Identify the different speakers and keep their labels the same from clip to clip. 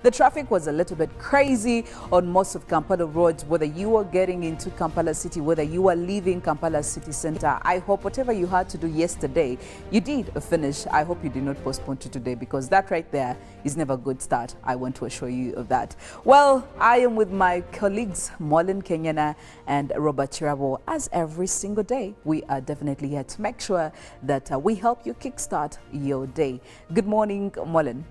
Speaker 1: The traffic was a little bit crazy on most of Kampala roads, whether you were getting into Kampala city, whether you were leaving Kampala city center. I hope whatever you had to do yesterday, you did finish. I hope you did not postpone to today, because that right there is never a good start. I want to assure you of that. Well, I am with my colleagues, Mollen, Kenyena, and Robert Kirabo. As every single day, we are definitely here to make sure that we help you kickstart your day. Good morning, Mollen.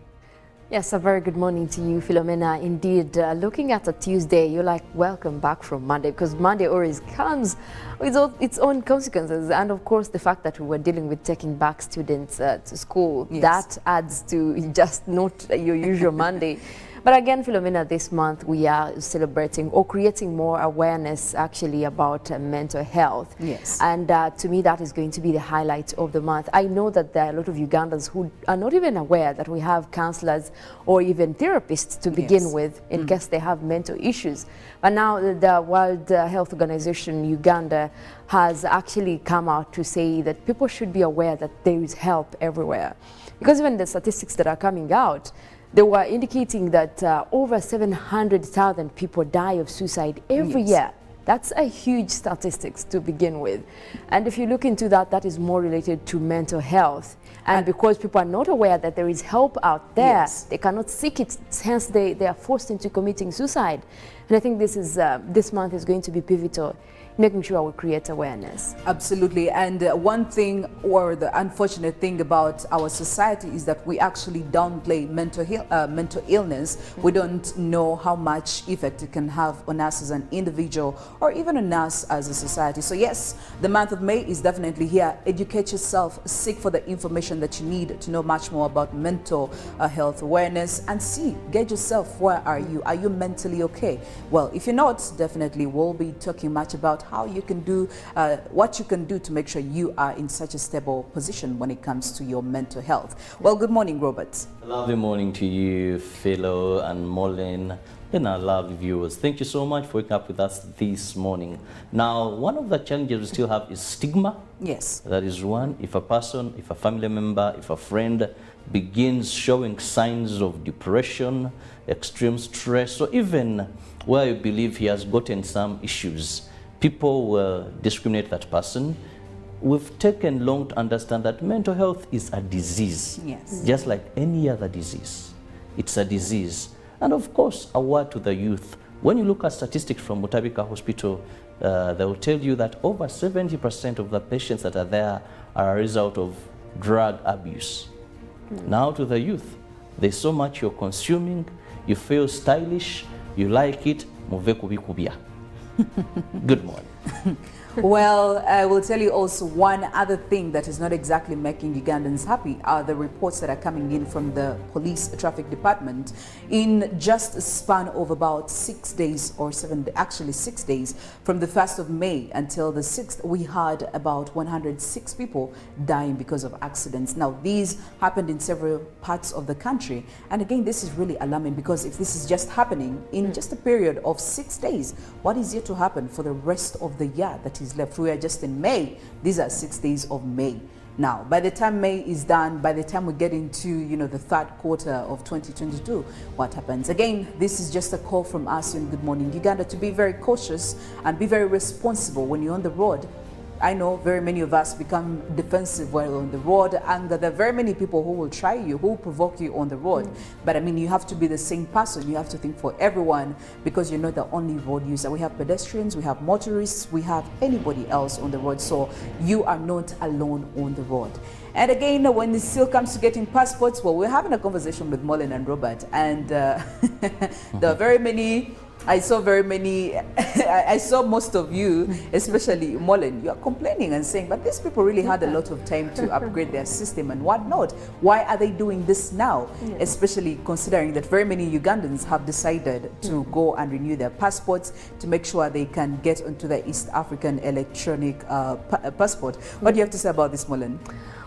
Speaker 2: Yes, a very good morning to you, Philomena. Indeed, looking at a Tuesday, you're like, welcome back from Monday, because Monday always comes with its own consequences. And of course, the fact that we were dealing with taking back students to school,
Speaker 1: yes,
Speaker 2: that adds to just not your usual Monday. But again, Philomena, this month we are celebrating or creating more awareness actually about mental health.
Speaker 1: Yes.
Speaker 2: And to me, that is going to be the highlight of the month. I know that there are a lot of Ugandans who are not even aware that we have counselors or even therapists to begin with in case they have mental issues. But now the World Health Organization Uganda has actually come out to say that people should be aware that there is help everywhere. Because even the statistics that are coming out, they were indicating that over 700,000 people die of suicide every year. That's a huge statistics to begin with. And if you look into that, that is more related to mental health. And because people are not aware that there is help out there, they cannot seek it, hence they are forced into committing suicide. And I think this month is going to be pivotal, making sure we create awareness.
Speaker 1: Absolutely. And one thing, or the unfortunate thing about our society, is that we actually downplay mental illness. We don't know how much effect it can have on us as an individual or even on us as a society. So yes, the month of May is definitely here. Educate yourself, seek for the information that you need to know much more about mental health awareness, and gauge yourself. Where are you? Are you mentally okay? Well, if you're not, definitely we'll be talking much about how you can do, what you can do to make sure you are in such a stable position when it comes to your mental health. Well, good morning, Robert.
Speaker 3: Lovely morning to you, Philo and Mollen, and our lovely viewers. Thank you so much for waking up with us this morning. Now, one of the challenges we still have is stigma.
Speaker 1: Yes.
Speaker 3: That is one. If a person, if a family member, if a friend begins showing signs of depression, extreme stress, or even where you believe he has gotten some issues, people will discriminate that person. We've taken long to understand that mental health is a disease.
Speaker 1: Yes.
Speaker 3: Just like any other disease. It's a disease. And of course, a word to the youth. When you look at statistics from Mutabika Hospital, they will tell you that over 70% of the patients that are there are a result of drug abuse. Now to the youth, there's so much you're consuming, you feel stylish, you like it, move kubikubia. Good morning.
Speaker 1: Well, I will tell you also one other thing that is not exactly making Ugandans happy are the reports that are coming in from the police traffic department. In just a span of about 6 days or 6 days, from the 1st of May until the 6th, we had about 106 people dying because of accidents. Now, these happened in several parts of the country. And again, this is really alarming, because if this is just happening in just a period of 6 days, what is yet to happen for the rest of the year that is left? We are just in May. These are 6 days of May. Now, by the time May is done, by the time we get into, the third quarter of 2022, what happens? Again, this is just a call from us in Good Morning Uganda to be very cautious and be very responsible when you're on the road. I know very many of us become defensive while on the road, and there are very many people who will try you, who will provoke you on the road. But I mean, you have to be the same person. You have to think for everyone, because you're not the only road user. We have pedestrians, we have motorists, we have anybody else on the road. So you are not alone on the road. And again, when it still comes to getting passports, well, we're having a conversation with Mollen and Robert, and there are very many. I saw most of you, especially Mollen, you are complaining and saying, but these people really had a lot of time to upgrade their system and whatnot. Why are they doing this now? Especially considering that very many Ugandans have decided to go and renew their passports to make sure they can get onto the East African electronic passport. What do you have to say about this, Mollen?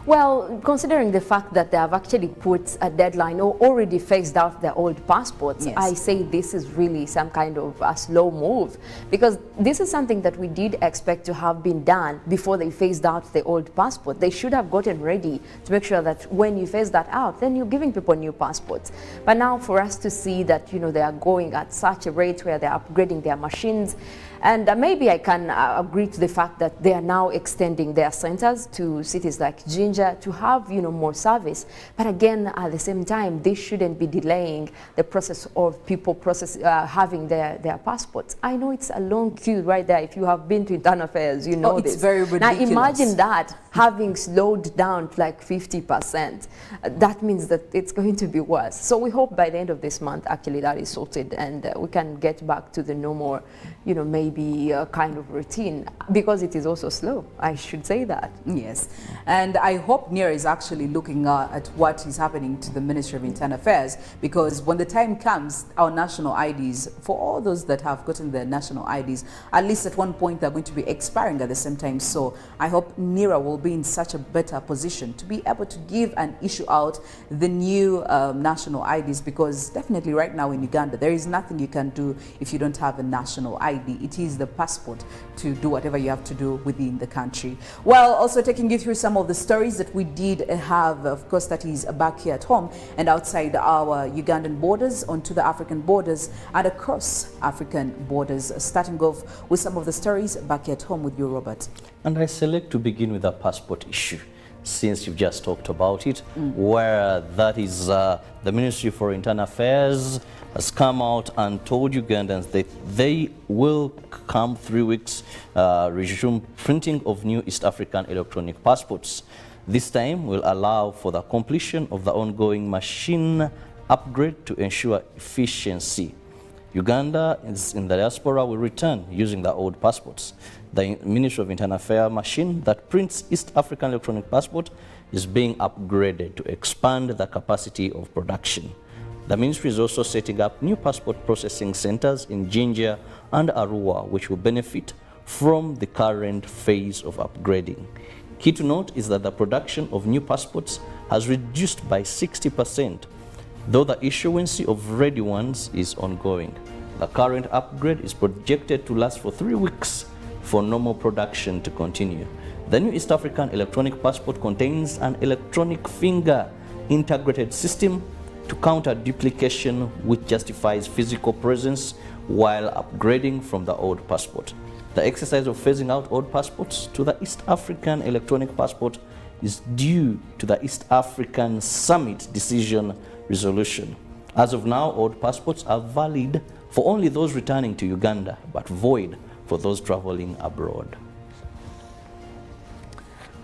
Speaker 2: Well, considering the fact that they have actually put a deadline or already phased out their old passports,
Speaker 1: Yes.
Speaker 2: I say this is really some kind of a slow move, because this is something that we did expect to have been done before they phased out the old passport. They should have gotten ready to make sure that when you phase that out, then you're giving people new passports. But now for us to see that, you know, they are going at such a rate where they're upgrading their machines, and maybe I can agree to the fact that they are now extending their centers to cities like Jinja to have, you know, more service. But again, at the same time, this shouldn't be delaying the process of people having their passports. I know it's a long queue right there. If you have been to Internal Affairs, you know
Speaker 1: it's
Speaker 2: this.
Speaker 1: very ridiculous.
Speaker 2: Now imagine that having slowed down to like 50%. That means that it's going to be worse. So we hope by the end of this month, actually, that is sorted and we can get back to the normal, you know, maybe kind of routine, because it is also slow. I should say that.
Speaker 1: Yes, and I hope NIRA is actually looking at what is happening to the Ministry of Internal Affairs, because when the time comes, our national IDs, for all those that have gotten their national IDs, at least at one point they're going to be expiring at the same time. So I hope NIRA will be in such a better position to be able to give and issue out the new national IDs, because definitely right now in Uganda, there is nothing you can do if you don't have a national ID. It is the passport to do whatever you have to do within the country. Well, also taking you through some of the stories that we did have, of course, that is back here at home and outside our Ugandan borders, onto the African borders and across African borders. Starting off with some of the stories back here at home with you, Robert.
Speaker 3: And I select to begin with the passport issue, since you've just talked about it, where that is the Ministry for Internal Affairs has come out and told Ugandans that they will come 3 weeks resume printing of new East African electronic passports. This time will allow for the completion of the ongoing machine upgrade to ensure efficiency. Uganda is in the diaspora will return using the old passports. The Ministry of Internal Affairs machine that prints East African electronic passport is being upgraded to expand the capacity of production. The ministry is also setting up new passport processing centers in Jinja and Arua, which will benefit from the current phase of upgrading. Key to note is that the production of new passports has reduced by 60%, though the issuance of ready ones is ongoing. The current upgrade is projected to last for 3 weeks for normal production to continue. The new East African electronic passport contains an electronic finger integrated system to counter duplication, which justifies physical presence while upgrading from the old passport. The exercise of phasing out old passports to the East African electronic passport is due to the East African Summit decision resolution. As of now, old passports are valid for only those returning to Uganda, but void for those traveling abroad.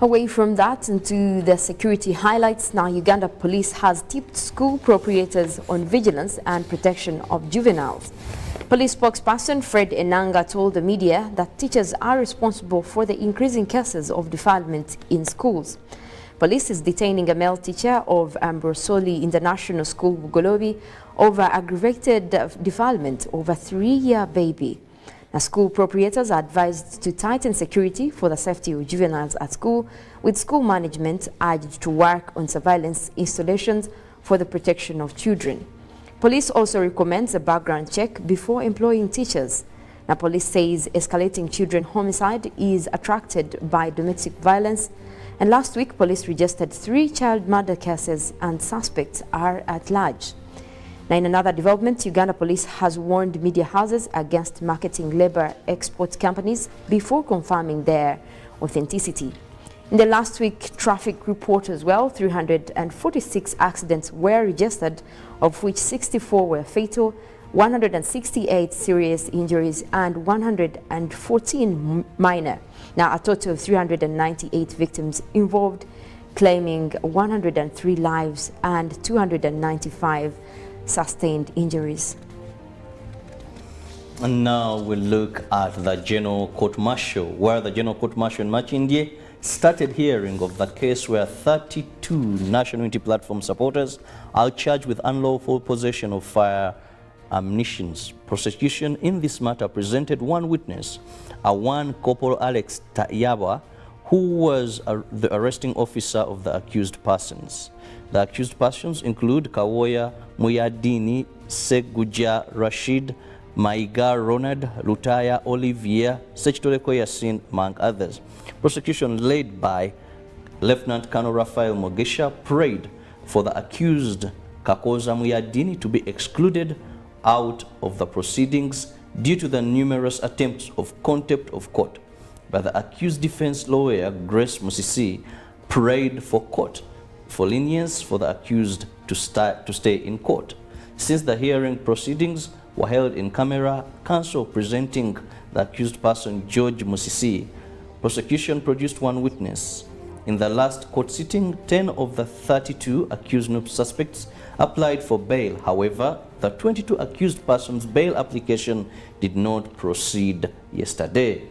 Speaker 2: Away from that, into the security highlights. Now, Uganda Police has tipped school proprietors on vigilance and protection of juveniles. Police spokesperson Fred Enanga told the media that teachers are responsible for the increasing cases of defilement in schools. Police is detaining a male teacher of Ambrosoli International School, Bugolobi, over aggravated defilement of a 3-year baby. Now, school proprietors are advised to tighten security for the safety of juveniles at school, with school management urged to work on surveillance installations for the protection of children. Police also recommends a background check before employing teachers. Now, police says escalating children homicide is attracted by domestic violence. And last week, police registered 3 child murder cases and suspects are at large. Now, in another development, Uganda Police has warned media houses against marketing labor export companies before confirming their authenticity. In the last week traffic report as well, 346 accidents were registered, of which 64 were fatal, 168 serious injuries and 114 minor. Now, a total of 398 victims involved, claiming 103 lives and 295 sustained injuries.
Speaker 3: And now we look at the General Court Martial, where the General Court Martial in Machindye started hearing of the case where 32 National Unity Platform supporters are charged with unlawful possession of fire ammunitions. Prosecution in this matter presented one witness, a one Corporal Alex Tayaba, who was the arresting officer of the accused persons. The accused persons include Kawoya Muyadini, Seguja Rashid, Maiga Ronald, Lutaya Olivier, Sechitoleko Yasin, among others. Prosecution led by Lieutenant Colonel Raphael Mogesha prayed for the accused Kakoza Muyadini to be excluded out of the proceedings due to the numerous attempts of contempt of court. But the accused defense lawyer, Grace Musisi, prayed for lenience for the accused to stay in court. Since the hearing proceedings were held in camera, counsel presenting the accused person, George Musisi, prosecution produced one witness. In the last court sitting, 10 of the 32 accused suspects applied for bail. However, the 22 accused persons' bail application did not proceed yesterday.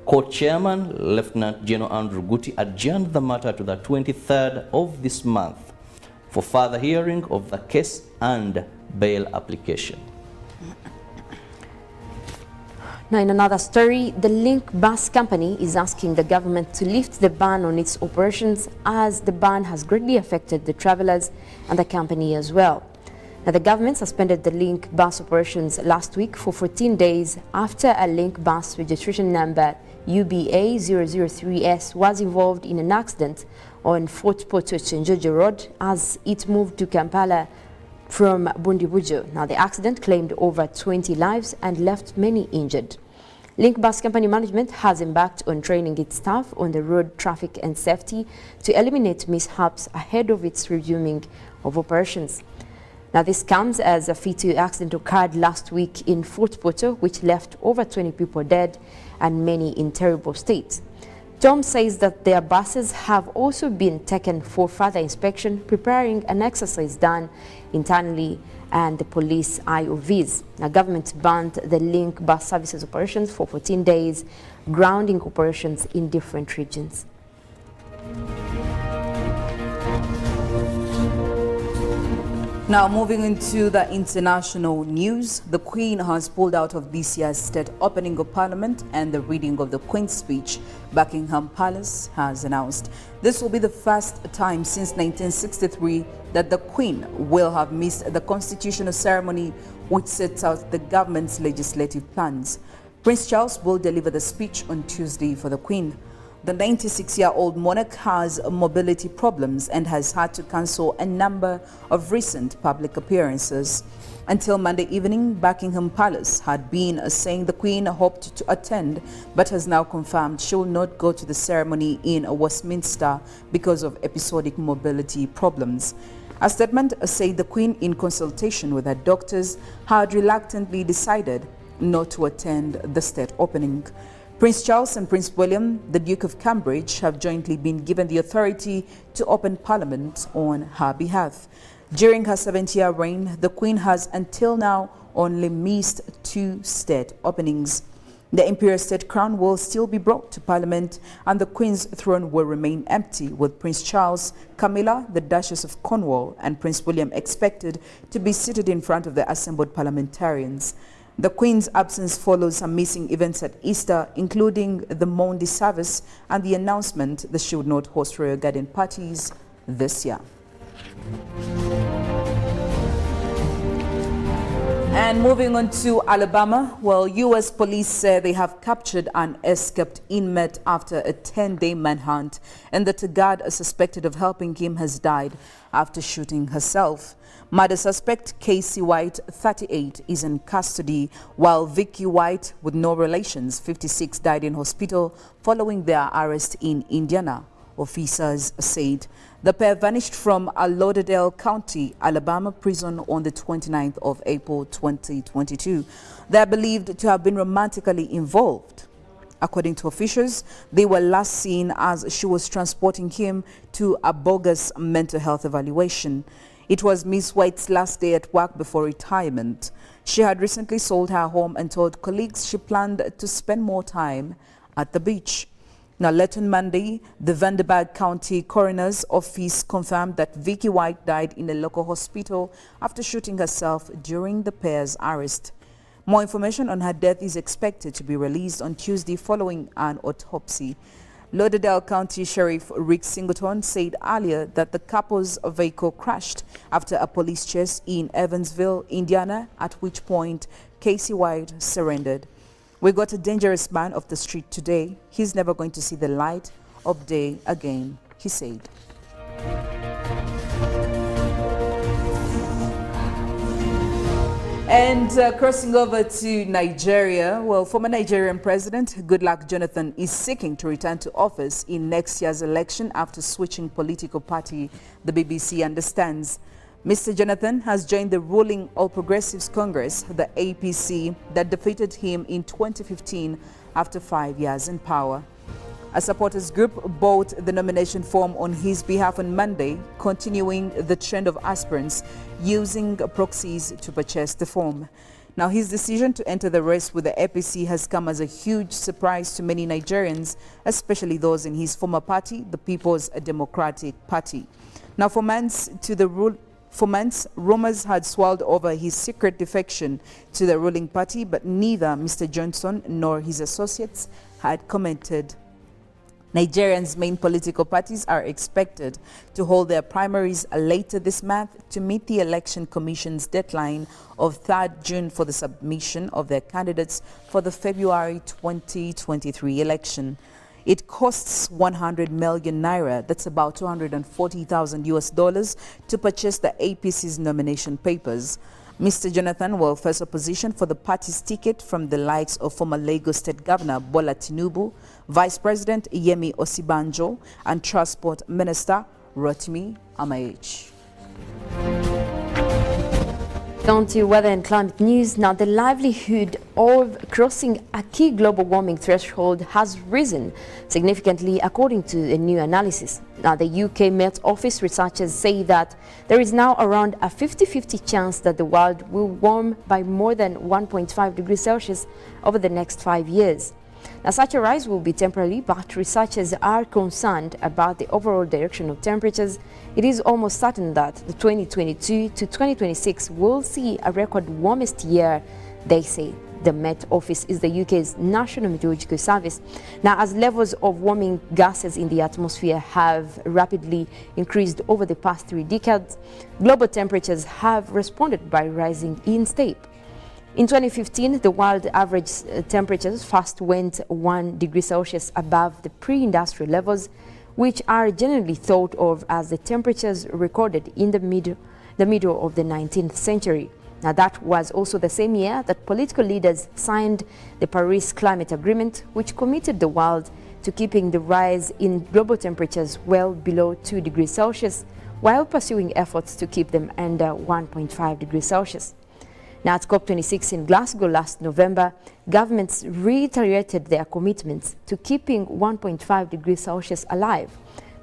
Speaker 3: Court Chairman, Lieutenant General Andrew Guti, adjourned the matter to the 23rd of this month for further hearing of the case and bail application.
Speaker 2: Now, in another story, the Link Bus Company is asking the government to lift the ban on its operations, as the ban has greatly affected the travelers and the company as well. Now, the government suspended the Link Bus operations last week for 14 days after a Link Bus registration number UBA003S was involved in an accident on Fort Porto Chenjojo Road as it moved to Kampala from Bundibujo. Now, the accident claimed over 20 lives and left many injured. Link Bus Company management has embarked on training its staff on the road traffic and safety to eliminate mishaps ahead of its resuming of operations. Now, this comes as a fatal accident occurred last week in Fort Porto, which left over 20 people dead and many in terrible states. Tom says that their buses have also been taken for further inspection, preparing an exercise done internally and the police IOVs. Now, government banned the Link bus services operations for 14 days, grounding operations in different regions.
Speaker 1: Now, moving into the international news, the Queen has pulled out of this year's state opening of Parliament and the reading of the Queen's speech, Buckingham Palace has announced. This will be the first time since 1963 that the Queen will have missed the constitutional ceremony which sets out the government's legislative plans. Prince Charles will deliver the speech on Tuesday for the Queen. The 96-year-old monarch has mobility problems and has had to cancel a number of recent public appearances. Until Monday evening, Buckingham Palace had been saying the Queen hoped to attend, but has now confirmed she will not go to the ceremony in Westminster because of episodic mobility problems. A statement said the Queen, in consultation with her doctors, had reluctantly decided not to attend the state opening. Prince Charles and Prince William, the Duke of Cambridge, have jointly been given the authority to open Parliament on her behalf. During her 70-year reign, the Queen has until now only missed 2 state openings. The imperial state crown will still be brought to Parliament and the Queen's throne will remain empty, with Prince Charles, Camilla, the Duchess of Cornwall, and Prince William expected to be seated in front of the assembled parliamentarians. The Queen's absence follows some missing events at Easter, including the Maundy service and the announcement that she would not host royal garden parties this year. And moving on to Alabama, well, U.S. police say they have captured an escaped inmate after a 10-day manhunt, and that a guard suspected of helping him has died after shooting herself. Murder suspect Casey White, 38, is in custody, while Vicky White, with no relations, 56, died in hospital following their arrest in Indiana, officers said. The pair vanished from a Lauderdale County, Alabama prison on the 29th of April 2022. They are believed to have been romantically involved. According to officials, they were last seen as she was transporting him to a bogus mental health evaluation. It was Miss White's last day at work before retirement. She had recently sold her home and told colleagues she planned to spend more time at the beach. Now, late on Monday, the Vanderburgh County Coroner's Office confirmed that Vicky White died in a local hospital after shooting herself during the pair's arrest. More information on her death is expected to be released on Tuesday following an autopsy. Lauderdale County Sheriff Rick Singleton said earlier that the couple's vehicle crashed after a police chase in Evansville, Indiana, at which point Casey White surrendered. "We got a dangerous man off the street today. He's never going to see the light of day again," he said. And crossing over to Nigeria, well, former Nigerian President Goodluck Jonathan is seeking to return to office in next year's election after switching political party, the BBC understands. Mr. Jonathan has joined the ruling All Progressives Congress, the APC, that defeated him in 2015 after 5 years in power. A supporters group bought the nomination form on his behalf on Monday, continuing the trend of aspirants using proxies to purchase the form. Now, his decision to enter the race with the APC has come as a huge surprise to many Nigerians, especially those in his former party, the People's Democratic Party. Now, for months, rumors had swirled over his secret defection to the ruling party, but neither Mr. Johnson nor his associates had commented. Nigerians' main political parties are expected to hold their primaries later this month to meet the Election Commission's deadline of 3rd June for the submission of their candidates for the February 2023 election. It costs 100 million naira, that's about $240,000 US, to purchase the APC's nomination papers. Mr. Jonathan will face opposition for the party's ticket from the likes of former Lagos State Governor Bola Tinubu, Vice President Yemi Osibanjo, and Transport Minister Rotimi Amaechi.
Speaker 2: On to weather and climate news. Now, the livelihood of crossing a key global warming threshold has risen significantly according to a new analysis. Now, the UK Met Office researchers say that there is now around a 50-50 chance that the world will warm by more than 1.5 degrees Celsius over the next 5 years. Now, such a rise will be temporary, but researchers are concerned about the overall direction of temperatures. It is almost certain that the 2022 to 2026 will see a record warmest year, they say. The Met Office is the UK's National Meteorological Service. Now, as levels of warming gases in the atmosphere have rapidly increased over the past 3 decades, global temperatures have responded by rising in step. In 2015, the world average temperatures first went 1 degree Celsius above the pre-industrial levels, which are generally thought of as the temperatures recorded in the middle of the 19th century. Now, that was also the same year that political leaders signed the Paris Climate Agreement, which committed the world to keeping the rise in global temperatures well below 2 degrees Celsius, while pursuing efforts to keep them under 1.5 degrees Celsius. Now, at COP26 in Glasgow last November, governments reiterated their commitments to keeping 1.5 degrees Celsius alive.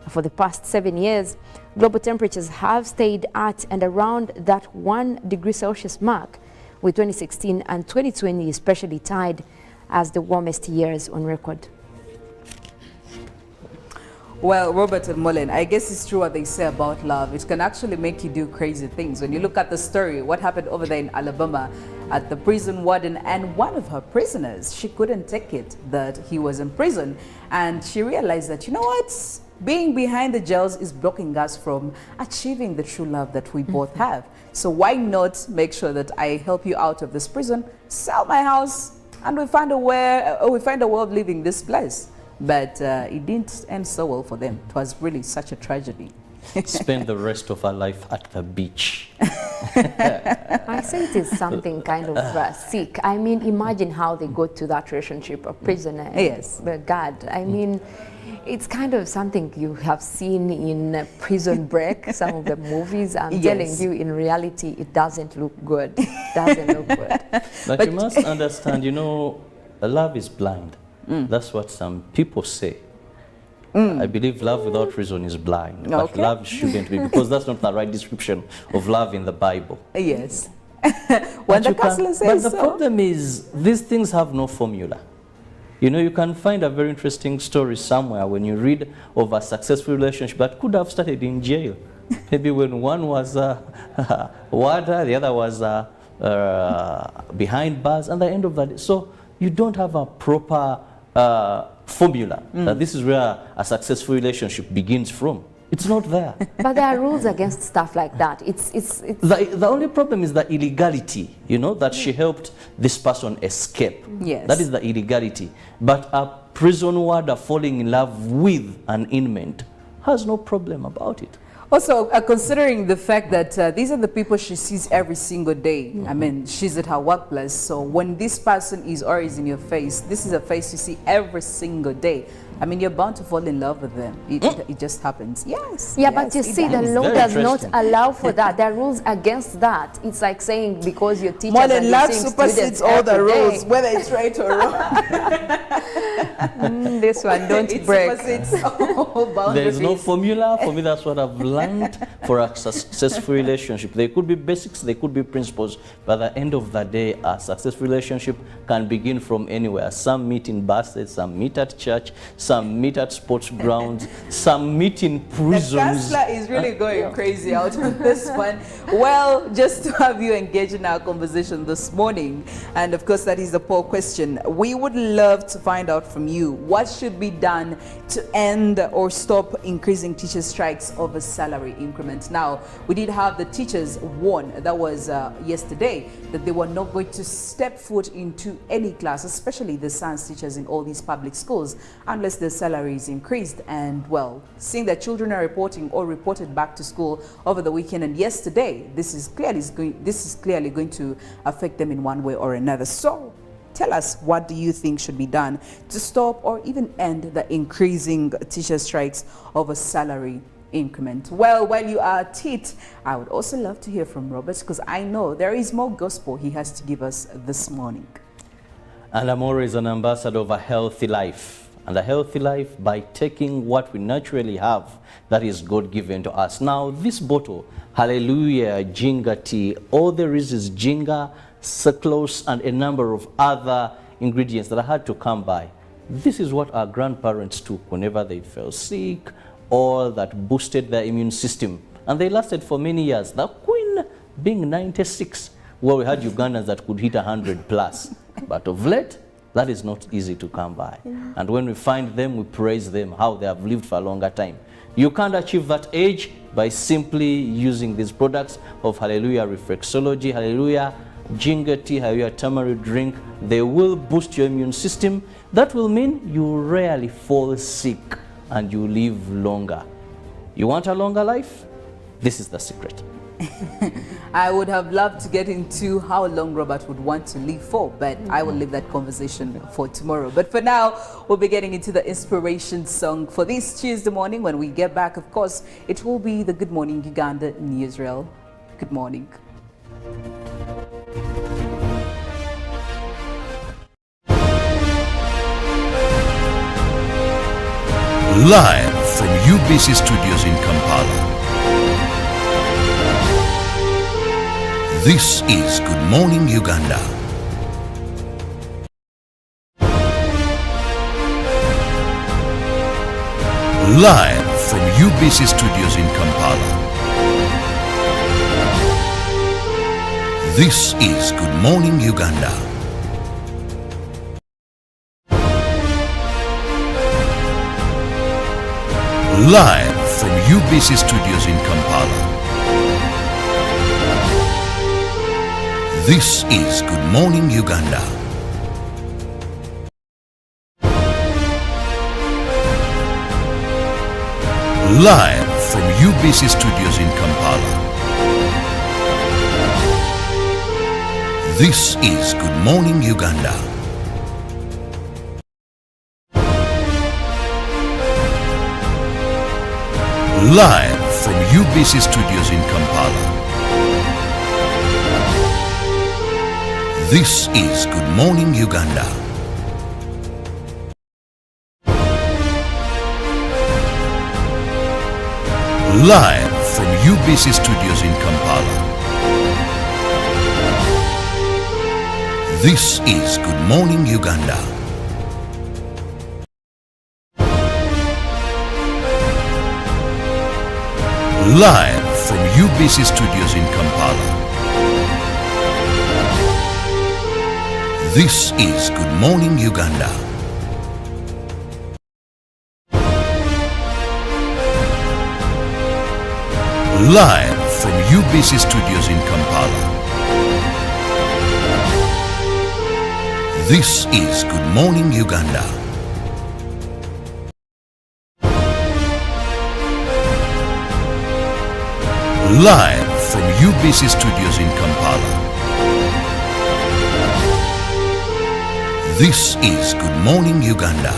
Speaker 2: For the past 7 years, global temperatures have stayed at and around that 1 degree Celsius mark, with 2016 and 2020 especially tied as the warmest years on record.
Speaker 1: Well, Robert and Mollen, I guess it's true what they say about love. It can actually make you do crazy things. When you look at the story, what happened over there in Alabama at the prison warden and one of her prisoners, she couldn't take it that he was in prison. And she realized that, you know what? Being behind the jails is blocking us from achieving the true love that we both have. So why not make sure that I help you out of this prison, sell my house, and we find a way of leaving this place. But it didn't end so well for them. It was really such a tragedy.
Speaker 3: Spend the rest of our life at the beach.
Speaker 2: I say it is something kind of sick. I mean, imagine how they got to that relationship of prisoner and guard. I mean, it's kind of something you have seen in Prison Break, some of the movies. I'm telling you, in reality, it doesn't look good. Doesn't look good.
Speaker 3: But you must understand, you know, love is blind. That's what some people say. I believe love without reason is blind, but love shouldn't be, because that's not the right description of love in the Bible.
Speaker 1: Yes. When the counselor says
Speaker 3: but the problem is, these things have no formula. You know, you can find a very interesting story somewhere when you read of a successful relationship that could have started in jail. Maybe when one was warder, the other was behind bars, and the end of that. So you don't have a proper formula that this is where a successful relationship begins from. It's not there.
Speaker 2: But there are rules against stuff like that. It's
Speaker 3: The only problem is the illegality, you know, that she helped this person escape.
Speaker 1: Yes.
Speaker 3: That is the illegality. But a prison warder falling in love with an inmate has no problem about it.
Speaker 1: Also, considering the fact that these are the people she sees every single day. I mean, she's at her workplace. So when this person is always in your face, this is a face you see every single day. I mean, you're bound to fall in love with them. It just happens. Yes.
Speaker 2: Yeah,
Speaker 1: yes,
Speaker 2: but you see, the
Speaker 3: does.
Speaker 2: law
Speaker 3: Very
Speaker 2: does not
Speaker 3: interesting.
Speaker 2: allow for that. There are rules against that. It's like saying because your teachers
Speaker 1: More
Speaker 2: are
Speaker 1: than love
Speaker 2: seeing
Speaker 1: supersedes
Speaker 2: students
Speaker 1: all the
Speaker 2: every day.
Speaker 1: rules, whether it's right or wrong.
Speaker 2: This one, don't
Speaker 1: It
Speaker 2: break.
Speaker 1: supersedes all boundaries.
Speaker 3: There is no formula. For me, that's what I've learned for a successful relationship. There could be basics, there could be principles, but at the end of the day, a successful relationship can begin from anywhere. Some meet in buses, some meet at church, some meet at sports grounds, some meet in
Speaker 1: The
Speaker 3: prisons.
Speaker 1: chancellor is really going crazy out on this one. Well, just to have you engage in our conversation this morning, and of course that is the poll question, we would love to find out from you what should be done to end or stop increasing teacher strikes over salary increments. Now, we did have the teachers warn, that was yesterday, that they were not going to step foot into any class, especially the science teachers in all these public schools, unless their salary is increased. And well, seeing that children are reporting or reported back to school over the weekend and yesterday, this is clearly going to affect them in one way or another. So tell us, what do you think should be done to stop or even end the increasing teacher strikes over salary increment? Well, while you are at it, I would also love to hear from Robert, because I know there is more gospel he has to give us this morning.
Speaker 3: And I'm always an ambassador of a healthy life. And a healthy life by taking what we naturally have that is God-given to us. Now, this bottle, Hallelujah, Jinga tea, all there is Jinga, sucrose, and a number of other ingredients that I had to come by. This is what our grandparents took whenever they fell sick or that boosted their immune system. And they lasted for many years. The Queen being 96, where we had Ugandans that could hit 100 plus. But of late, that is not easy to come by. And when we find them, we praise them, how they have lived for a longer time. You can't achieve that age by simply using these products of Hallelujah Reflexology, Hallelujah Ginger tea, Hallelujah Tamarind drink. They will boost your immune system. That will mean you rarely fall sick and you live longer. You want a longer life? This is the secret.
Speaker 1: I would have loved to get into how long Robert would want to live for, but I will leave that conversation for tomorrow. But for now, we'll be getting into the inspiration song for this Tuesday morning. When we get back, of course, it will be the Good Morning Uganda newsreel. Good morning.
Speaker 4: Live from UBC Studios in Kampala. This is Good Morning Uganda. Live from UBC Studios in Kampala. This is Good Morning Uganda. Live from UBC Studios in Kampala. This is Good Morning Uganda. Live from UBC Studios in Kampala. This is Good Morning Uganda. Live from UBC Studios in Kampala. This is Good Morning Uganda. Live from UBC Studios in Kampala. This is Good Morning Uganda. Live from UBC Studios in Kampala. This is Good Morning Uganda. Live from UBC Studios in Kampala. This is Good Morning Uganda. Live from UBC Studios in Kampala. This is Good Morning Uganda.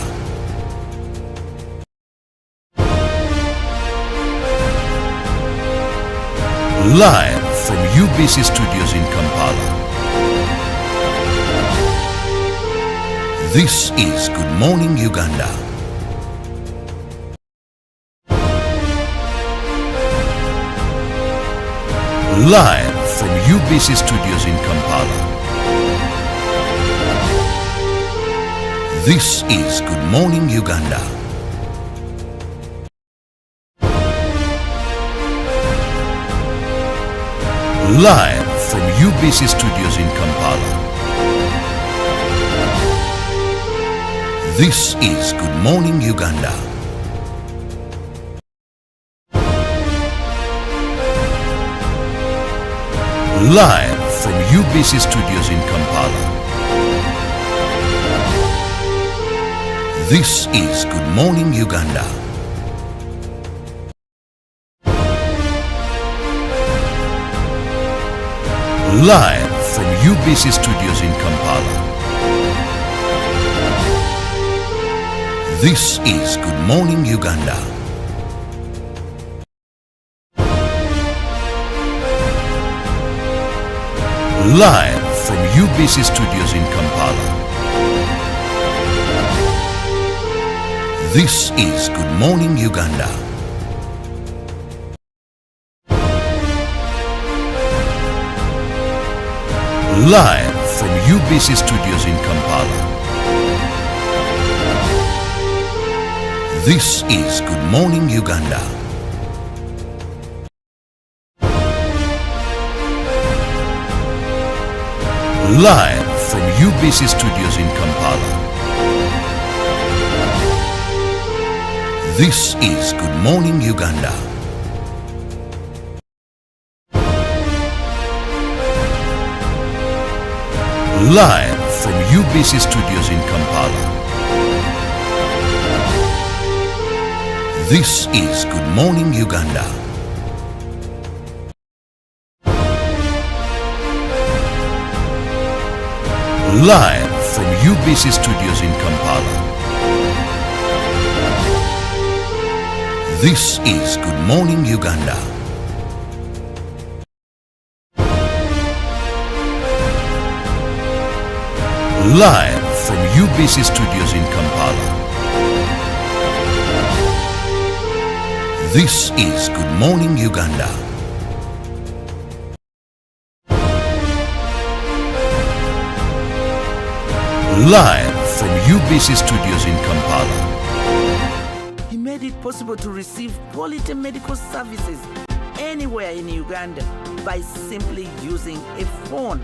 Speaker 4: Live from UBC Studios in Kampala. This is Good Morning Uganda. Live from UBC Studios in Kampala. This is Good Morning Uganda. Live from UBC Studios in Kampala. This is Good Morning Uganda. Live from UBC Studios in Kampala. This is Good Morning Uganda. Live from UBC Studios in Kampala. This is Good Morning Uganda. Live from UBC Studios in Kampala. This is Good Morning Uganda. Live from UBC Studios in Kampala. This is Good Morning Uganda. Live from UBC Studios in Kampala. This is Good Morning Uganda. Live from UBC Studios in Kampala. This is Good Morning Uganda. Live from UBC Studios in Kampala. This is Good Morning Uganda. Live from UBC Studios in Kampala. This is Good Morning Uganda. Live from UBC Studios in Kampala.
Speaker 5: He made it possible to receive quality medical services anywhere in Uganda by simply using a phone.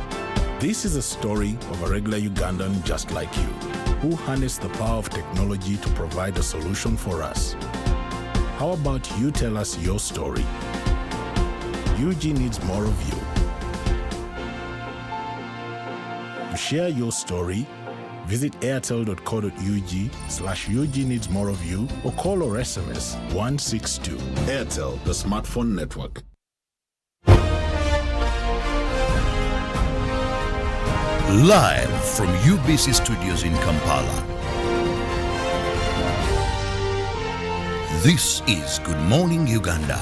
Speaker 6: This is a story of a regular Ugandan just like you, who harnessed the power of technology to provide a solution for us. How about you tell us your story? UG needs more of you. To share your story, visit airtel.co.ug/UG needs more of you or call or SMS 162.
Speaker 7: Airtel, the smartphone network.
Speaker 4: Live from UBC Studios in Kampala. This is Good Morning Uganda.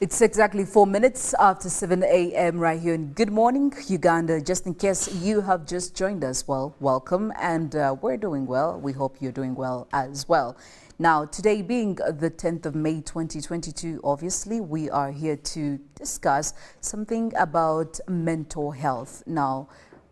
Speaker 1: It's exactly 4 minutes after 7 a.m. right here in Good Morning Uganda. Just in case you have just joined us, well, welcome, and we're doing well. We hope you're doing well as well. Now, today being the 10th of May 2022, obviously we are here to discuss something about mental health. Now,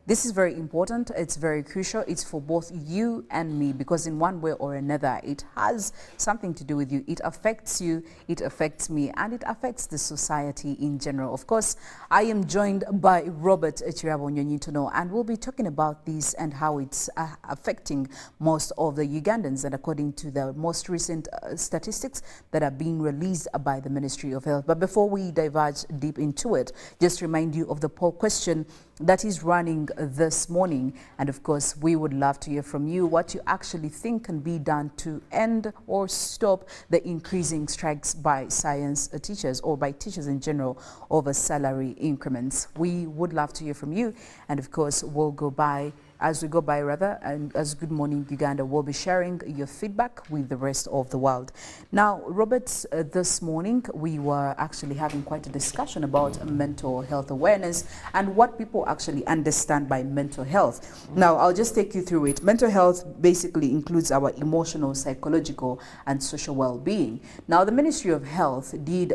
Speaker 1: This is very important. It's very crucial. It's for both you and me, because in one way or another, it has something to do with you. It affects you, it affects me, and it affects the society in general. Of course, I am joined by Robert Kirabo, Nyonyintono, and we'll be talking about this and how it's affecting most of the Ugandans. And according to the most recent statistics that are being released by the Ministry of Health. But before we diverge deep into it, just remind you of the poll question that is running this morning. And of course, we would love to hear from you what you actually think can be done to end or stop the increasing strikes by science teachers, or by teachers in general, over salary increments. We would love to hear from you. And of course, we'll go by as we go by, and as Good Morning Uganda, we'll be sharing your feedback with the rest of the world. Now, Robert, this morning we were actually having quite a discussion about mental health awareness and what people actually understand by mental health. Now, I'll just take you through it. Mental health basically includes our emotional, psychological, and social well-being. Now, the Ministry of Health did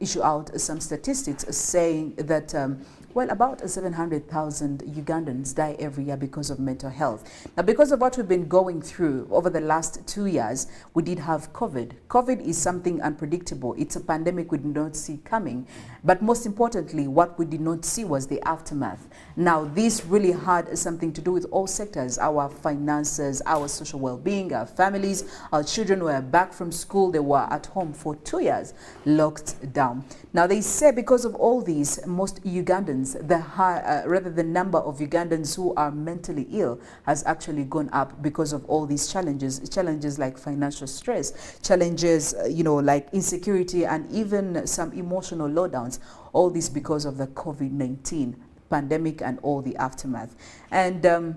Speaker 1: issue out some statistics saying that well, about 700,000 Ugandans die every year because of mental health. Now, because of what we've been going through over the last 2 years, we did have COVID. COVID is something unpredictable. It's a pandemic we did not see coming. But most importantly, what we did not see was the aftermath. Now, this really had something to do with all sectors: our finances, our social well-being, our families. Our children were back from school. They were at home for 2 years, locked down. Now, they say because of all these, most Ugandans, the number of Ugandans who are mentally ill has actually gone up because of all these challenges like financial stress, challenges, like insecurity, and even some emotional lowdowns. All this because of the COVID-19 pandemic and all the aftermath. And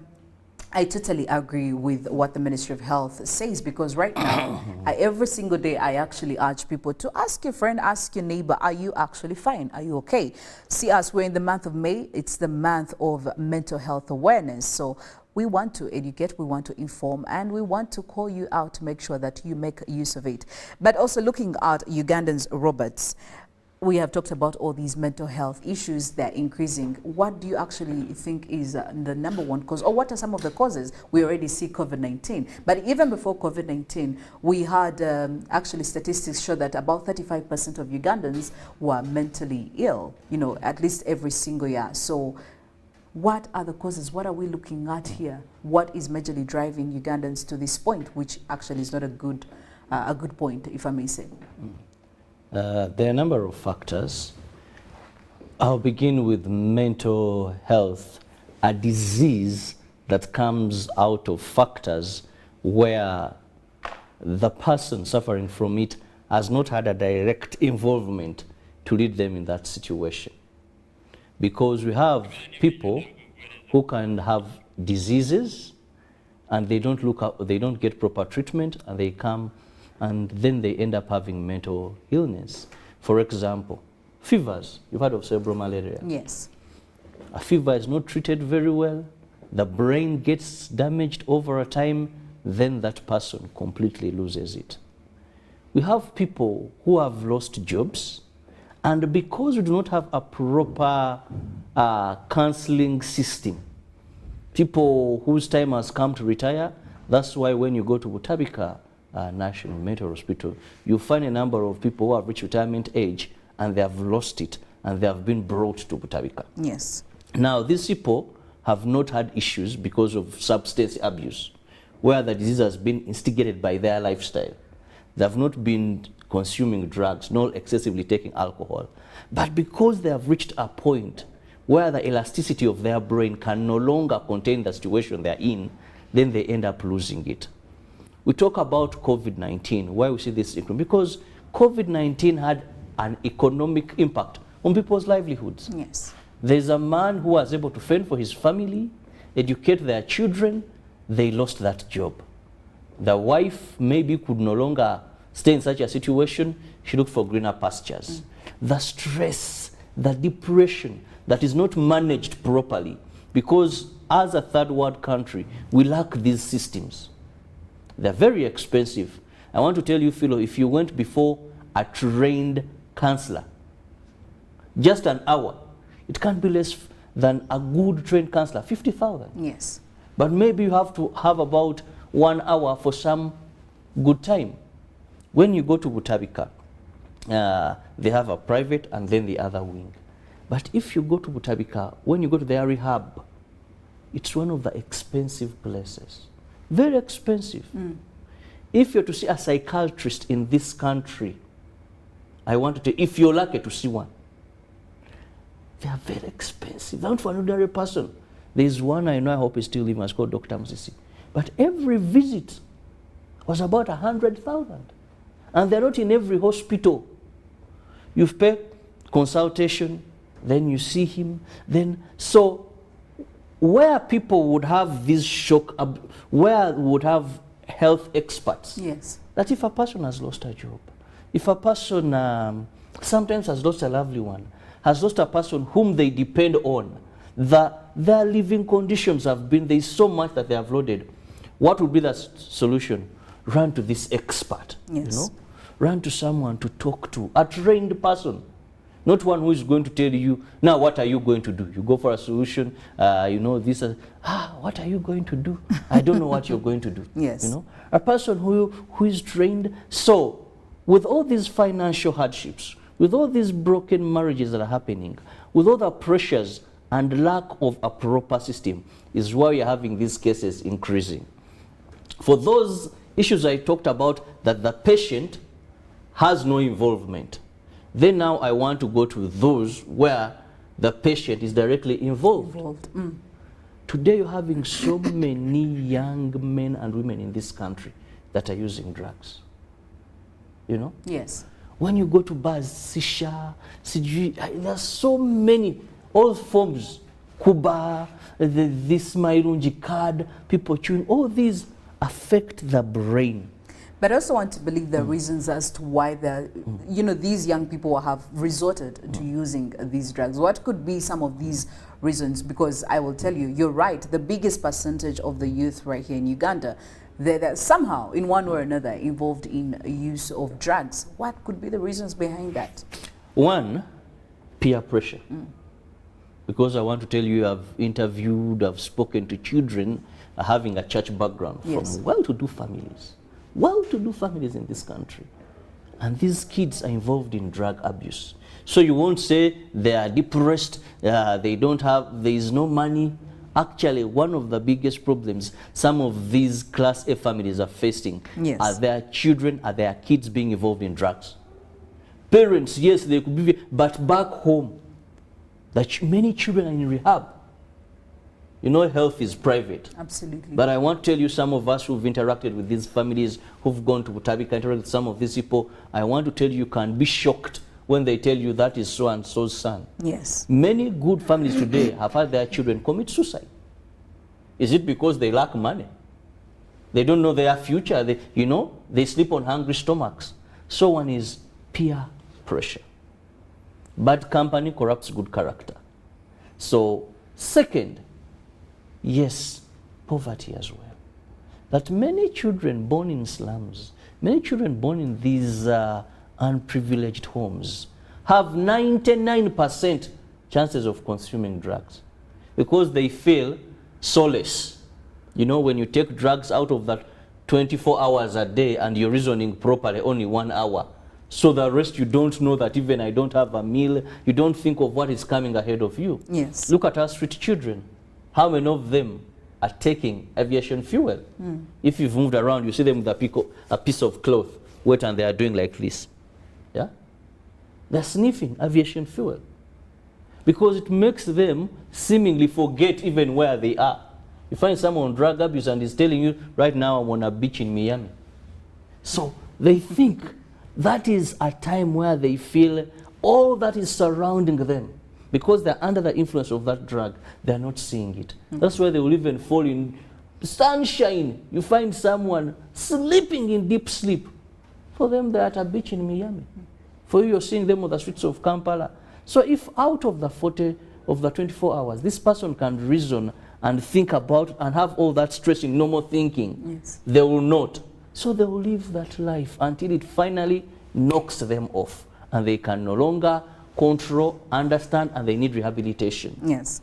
Speaker 1: I totally agree with what the Ministry of Health says, because right now, every single day, I actually urge people to ask your friend, ask your neighbor, are you actually fine? Are you okay? See us, we're in the month of May. It's the month of mental health awareness. So we want to educate, we want to inform, and we want to call you out to make sure that you make use of it. But also looking at Ugandans, Roberts, we have talked about all these mental health issues that are increasing. What do you actually think is the number one cause, or what are some of the causes? We already see COVID-19, but even before COVID-19, we had actually statistics show that about 35% of Ugandans were mentally ill, at least every single year. So what are the causes? What are we looking at here? What is majorly driving Ugandans to this point, which actually is not a good point, if I may say?
Speaker 3: There are a number of factors. I'll begin with mental health, a disease that comes out of factors where the person suffering from it has not had a direct involvement to lead them in that situation. Because we have people who can have diseases and they don't get proper treatment, and they come and then they end up having mental illness. For example, fevers. You've heard of cerebral malaria.
Speaker 1: Yes.
Speaker 3: A fever is not treated very well. The brain gets damaged over a time, then that person completely loses it. We have people who have lost jobs, and because we do not have a proper counseling system, people whose time has come to retire, that's why when you go to Butabika National Mental Hospital, you find a number of people who have reached retirement age and they have lost it and they have been brought to Butabika.
Speaker 1: Yes.
Speaker 3: Now, these people have not had issues because of substance abuse, where the disease has been instigated by their lifestyle. They have not been consuming drugs, nor excessively taking alcohol. But because they have reached a point where the elasticity of their brain can no longer contain the situation they're in, then they end up losing it. We talk about COVID-19, why we see this increase, because COVID-19 had an economic impact on people's livelihoods.
Speaker 1: Yes.
Speaker 3: There's a man who was able to fend for his family, educate their children, they lost that job. The wife maybe could no longer stay in such a situation, she looked for greener pastures. The stress, the depression that is not managed properly, because as a third world country, we lack these systems. They're very expensive. I want to tell you, Philo, if you went before a trained counselor, just an hour, it can't be less than a good trained counselor, 50,000.
Speaker 1: Yes.
Speaker 3: But maybe you have to have about 1 hour for some good time. When you go to Butabika, they have a private and then the other wing. But if you go to Butabika, when you go to their rehab, it's one of the expensive places. Very expensive. If you're to see a psychiatrist in this country, I want to tell you, if you're lucky to see one, they are very expensive. Not for an ordinary person. There's one I know, I hope he's still living, it's called Dr. Msisi. But every visit was about 100,000. And they're not in every hospital. You pay consultation, then you see him, then, so where people would have this shock, where would have health experts,
Speaker 1: Yes.
Speaker 3: that if a person has lost a job, if a person sometimes has lost a lovely one, has lost a person whom they depend on, their living conditions have been, there is so much that they have loaded. What would be the solution? Run to this expert,
Speaker 1: Yes.
Speaker 3: you know? Run to someone to talk to, a trained person. Not one who is going to tell you, now what are you going to do? You go for a solution, you know, this, what are you going to do? I don't know what you're going to do.
Speaker 1: Yes.
Speaker 3: You know, a person who is trained. So, with all these financial hardships, with all these broken marriages that are happening, with all the pressures and lack of a proper system, is why you're having these cases increasing. For those issues I talked about, that the patient has no involvement, then now I want to go to those where the patient is directly involved. Today you're having so many young men and women in this country that are using drugs. You know?
Speaker 1: Yes.
Speaker 3: When you go to bars, sisha, there's so many, all forms, kuba, this mairunji card, people chewing, all these affect the brain.
Speaker 1: But I also want to believe the reasons as to why you know, these young people have resorted to using these drugs. What could be some of these reasons? Because I will tell you, you're right, the biggest percentage of the youth right here in Uganda, they're somehow, in one way or another, involved in use of drugs. What could be the reasons behind that?
Speaker 3: One, peer pressure. Because I want to tell you, I've interviewed, I've spoken to children having a church background
Speaker 1: Yes.
Speaker 3: from well-to-do families. Well-to-do families in this country. And these kids are involved in drug abuse. So you won't say they are depressed, they don't have, there is no money. Actually, one of the biggest problems some of these Class A families are facing
Speaker 1: Yes.
Speaker 3: are their children, are their kids being involved in drugs. Parents, yes, they could be, but back home, many children are in rehab. You know, health is private.
Speaker 1: Absolutely.
Speaker 3: But I want to tell you, some of us who've interacted with these families, who've gone to Butabika, interacted with some of these people, I want to tell you, you can be shocked when they tell you that is so and so's son.
Speaker 1: Yes.
Speaker 3: Many good families today have had their children commit suicide. Is it because they lack money? They don't know their future. They sleep on hungry stomachs. So one is peer pressure. Bad company corrupts good character. So second, yes, poverty as well. That many children born in slums, many children born in these unprivileged homes have 99% chances of consuming drugs because they feel solace. You know, when you take drugs out of that 24 hours a day and you're reasoning properly, only 1 hour. So the rest you don't know that even I don't have a meal, you don't think of what is coming ahead of you.
Speaker 1: Yes.
Speaker 3: Look at our street children. How many of them are taking aviation fuel? If you've moved around, you see them with a piece of cloth, wet, and they are doing like this. Yeah? They're sniffing aviation fuel because it makes them seemingly forget even where they are. You find someone on drug abuse and is telling you, right now I'm on a beach in Miami. So they think that is a time where they feel all that is surrounding them. Because they're under the influence of that drug, they're not seeing it. That's why they will even fall in sunshine. You find someone sleeping in deep sleep. For them, they're at a beach in Miami. For you, you're seeing them on the streets of Kampala. So if out of the 24 hours, this person can reason and think about and have all that stress in normal thinking,
Speaker 1: Yes.
Speaker 3: they will not. So they will live that life until it finally knocks them off and they can no longer control, understand, and they need rehabilitation.
Speaker 1: Yes.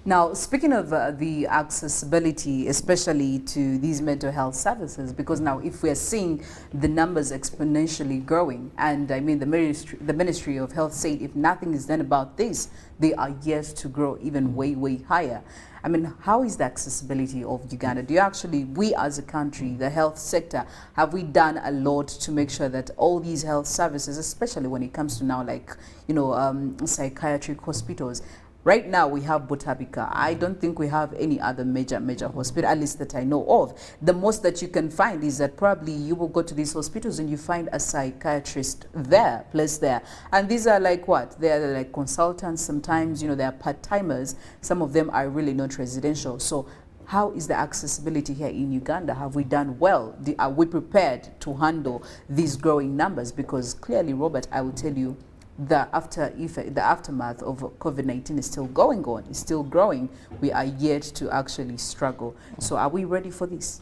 Speaker 1: Now, speaking of the accessibility, especially to these mental health services, because now if we are seeing the numbers exponentially growing, and I mean the Ministry of Health said if nothing is done about this, they are yet to grow even way, way higher. I mean, how is the accessibility of Uganda? Do you actually, we as a country, the health sector, have we done a lot to make sure that all these health services, especially when it comes to now like, you know, psychiatric hospitals, right now we have Butabika. I don't think we have any other major hospital, at least that I know of. The most that you can find is that probably you will go to these hospitals and you find a psychiatrist there, placed there. And these are like what? They're like consultants sometimes, you know, they're part-timers. Some of them are really not residential. So how is the accessibility here in Uganda? Have we done well? Are we prepared to handle these growing numbers? Because clearly, Robert, I will tell you, the aftermath of COVID-19 is still going on, is still growing. We are yet to actually struggle. So are we ready for this?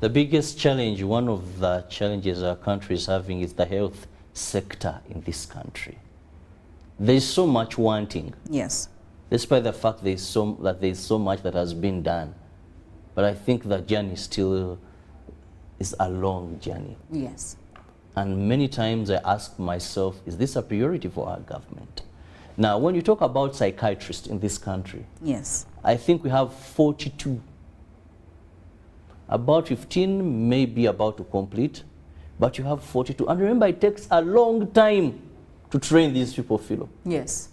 Speaker 3: The biggest challenge, one of the challenges our country is having, is the health sector in this country. There is so much wanting.
Speaker 1: Yes.
Speaker 3: Despite the fact there is so much that has been done. But I think the journey still is a long journey.
Speaker 1: Yes.
Speaker 3: And many times I ask myself, is this a priority for our government? Now, when you talk about psychiatrists in this country,
Speaker 1: yes,
Speaker 3: I think we have 42. About 15 may be about to complete, but you have 42. And remember, it takes a long time to train these people, Philo.
Speaker 1: Yes.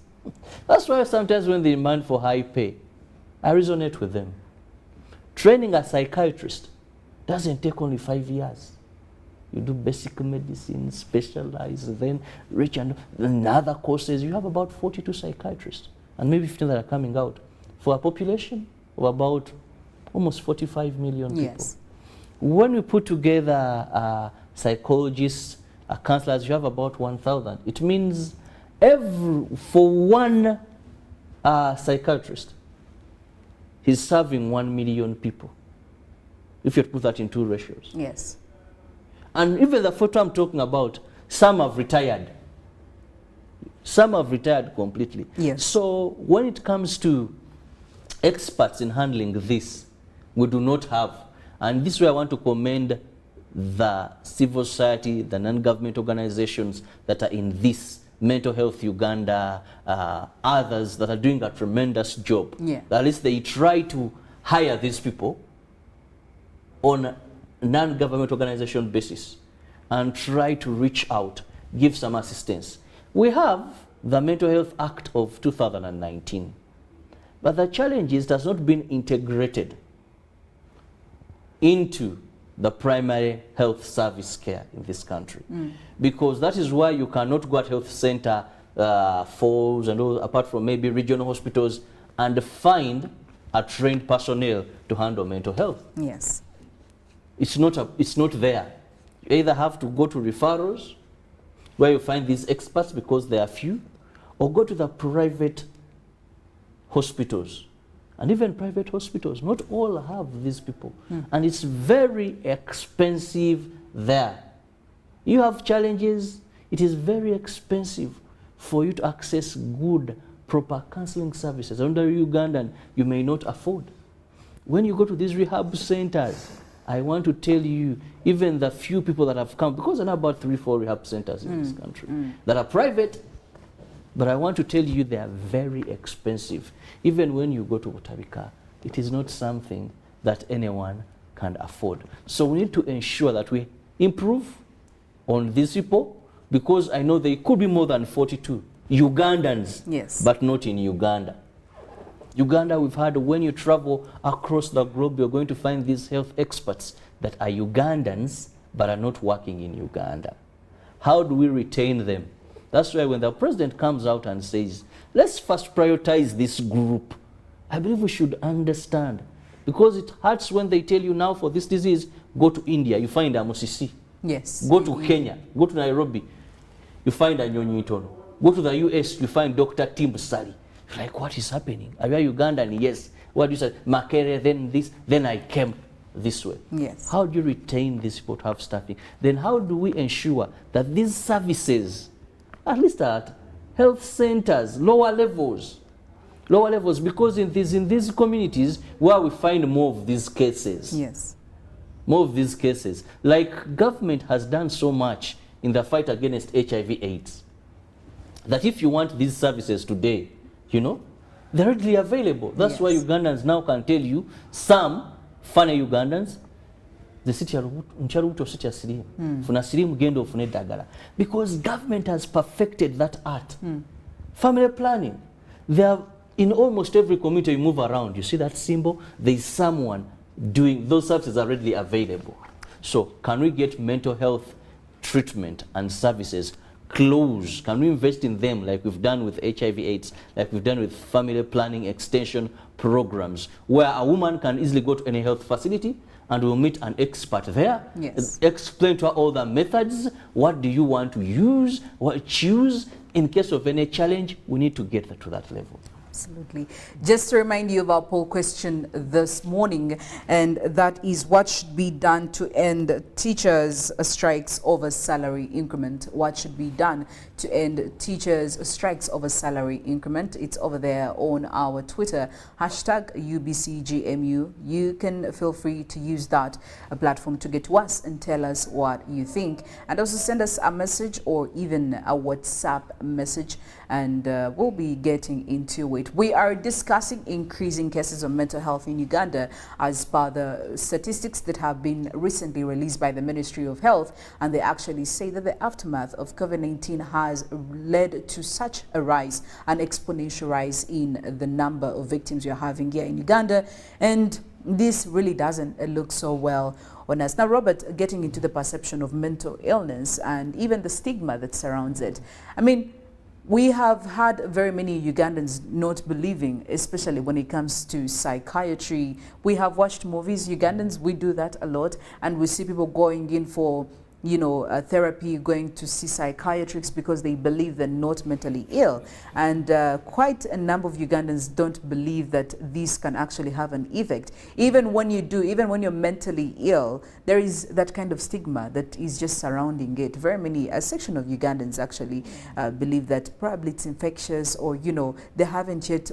Speaker 3: That's why sometimes when they demand for high pay, I resonate with them. Training a psychiatrist doesn't take only 5 years. You do basic medicine, specialize, then reach and other courses. You have about 42 psychiatrists, and maybe 15 that are coming out, for a population of about almost 45 million people.
Speaker 1: Yes.
Speaker 3: When we put together psychologists, counselors, you have about 1,000. It means for one psychiatrist, he's serving 1 million people, if you put that in 2 ratios.
Speaker 1: Yes.
Speaker 3: And even the photo I'm talking about, some have retired. Some have retired completely.
Speaker 1: Yes.
Speaker 3: So when it comes to experts in handling this, we do not have. And this is where I want to commend the civil society, the non-government organizations that are in this, Mental Health Uganda, others that are doing a tremendous job.
Speaker 1: Yeah.
Speaker 3: At least they try to hire these people on non-government organization basis and try to reach out, give some assistance. We have the Mental Health Act of 2019, but the challenge is it has not been integrated into the primary health service care in this country. Because that is why you cannot go at health center, falls and all, apart from maybe regional hospitals, and find a trained personnel to handle mental health.
Speaker 1: Yes.
Speaker 3: It's not there. You either have to go to referrals, where you find these experts because they are few, or go to the private hospitals. And even private hospitals, not all have these people. And it's very expensive there. You have challenges. It is very expensive for you to access good, proper counseling services. Under Ugandan, you may not afford. When you go to these rehab centers, I want to tell you, even the few people that have come, because there are about 3-4 rehab centers in this country that are private, but I want to tell you they are very expensive. Even when you go to Butabika, it is not something that anyone can afford. So we need to ensure that we improve on these people, because I know there could be more than 42 Ugandans,
Speaker 1: yes,
Speaker 3: but not in Uganda. Uganda, we've had, when you travel across the globe, you're going to find these health experts that are Ugandans but are not working in Uganda. How do we retain them? That's why when the president comes out and says, let's first prioritize this group, I believe we should understand. Because it hurts when they tell you now for this disease, go to India, you find a Musisi.
Speaker 1: Yes.
Speaker 3: Go to Kenya, go to Nairobi, you find a Nyonyintono. Go to the US, you find Dr. Tim Sally. Like, what is happening? Are you Ugandan? Yes. What do you say? Makere, then this, then I came this way.
Speaker 1: Yes.
Speaker 3: How do you retain these people to have staffing? Then how do we ensure that these services, at least at health centers, lower levels, Lower levels, because in these communities where we find more of these cases.
Speaker 1: Yes.
Speaker 3: More of these cases. Like, government has done so much in the fight against HIV/AIDS that if you want these services today, you know, they're readily available. That's why Ugandans now can tell you, some funny Ugandans, the city because government has perfected that art. Family planning. They are in almost every community you move around. You see that symbol? There is someone doing, those services are readily available. So can we get mental health treatment and services close? Can we invest in them like we've done with HIV/AIDS, like we've done with family planning extension programs, where a woman can easily go to any health facility and we'll meet an expert there, explain to her all the methods, what do you want to use, what choose. In case of any challenge, we need to get to that level.
Speaker 1: Absolutely. Just to remind you of our poll question this morning, and that is, what should be done to end teachers' strikes over salary increment? What should be done to end teachers' strikes over salary increment? It's over there on our Twitter, #UBCGMU. You can feel free to use that platform to get to us and tell us what you think. And also send us a message or even a WhatsApp message, and we'll be getting into it. We are discussing increasing cases of mental health in Uganda as per the statistics that have been recently released by the Ministry of Health, and they actually say that the aftermath of COVID-19 has led to such a rise, an exponential rise in the number of victims you're having here in Uganda, and this really doesn't look so well on us. Now, Robert, getting into the perception of mental illness and even the stigma that surrounds it, I mean, we have had very many Ugandans not believing, especially when it comes to psychiatry. We have watched movies, Ugandans, we do that a lot, and we see people going in for, you know, therapy, going to see psychiatrists because they believe they're not mentally ill. And quite a number of Ugandans don't believe that this can actually have an effect. Even when you do, even when you're mentally ill, there is that kind of stigma that is just surrounding it. Very many, a section of Ugandans actually believe that probably it's infectious, or, you know, they haven't yet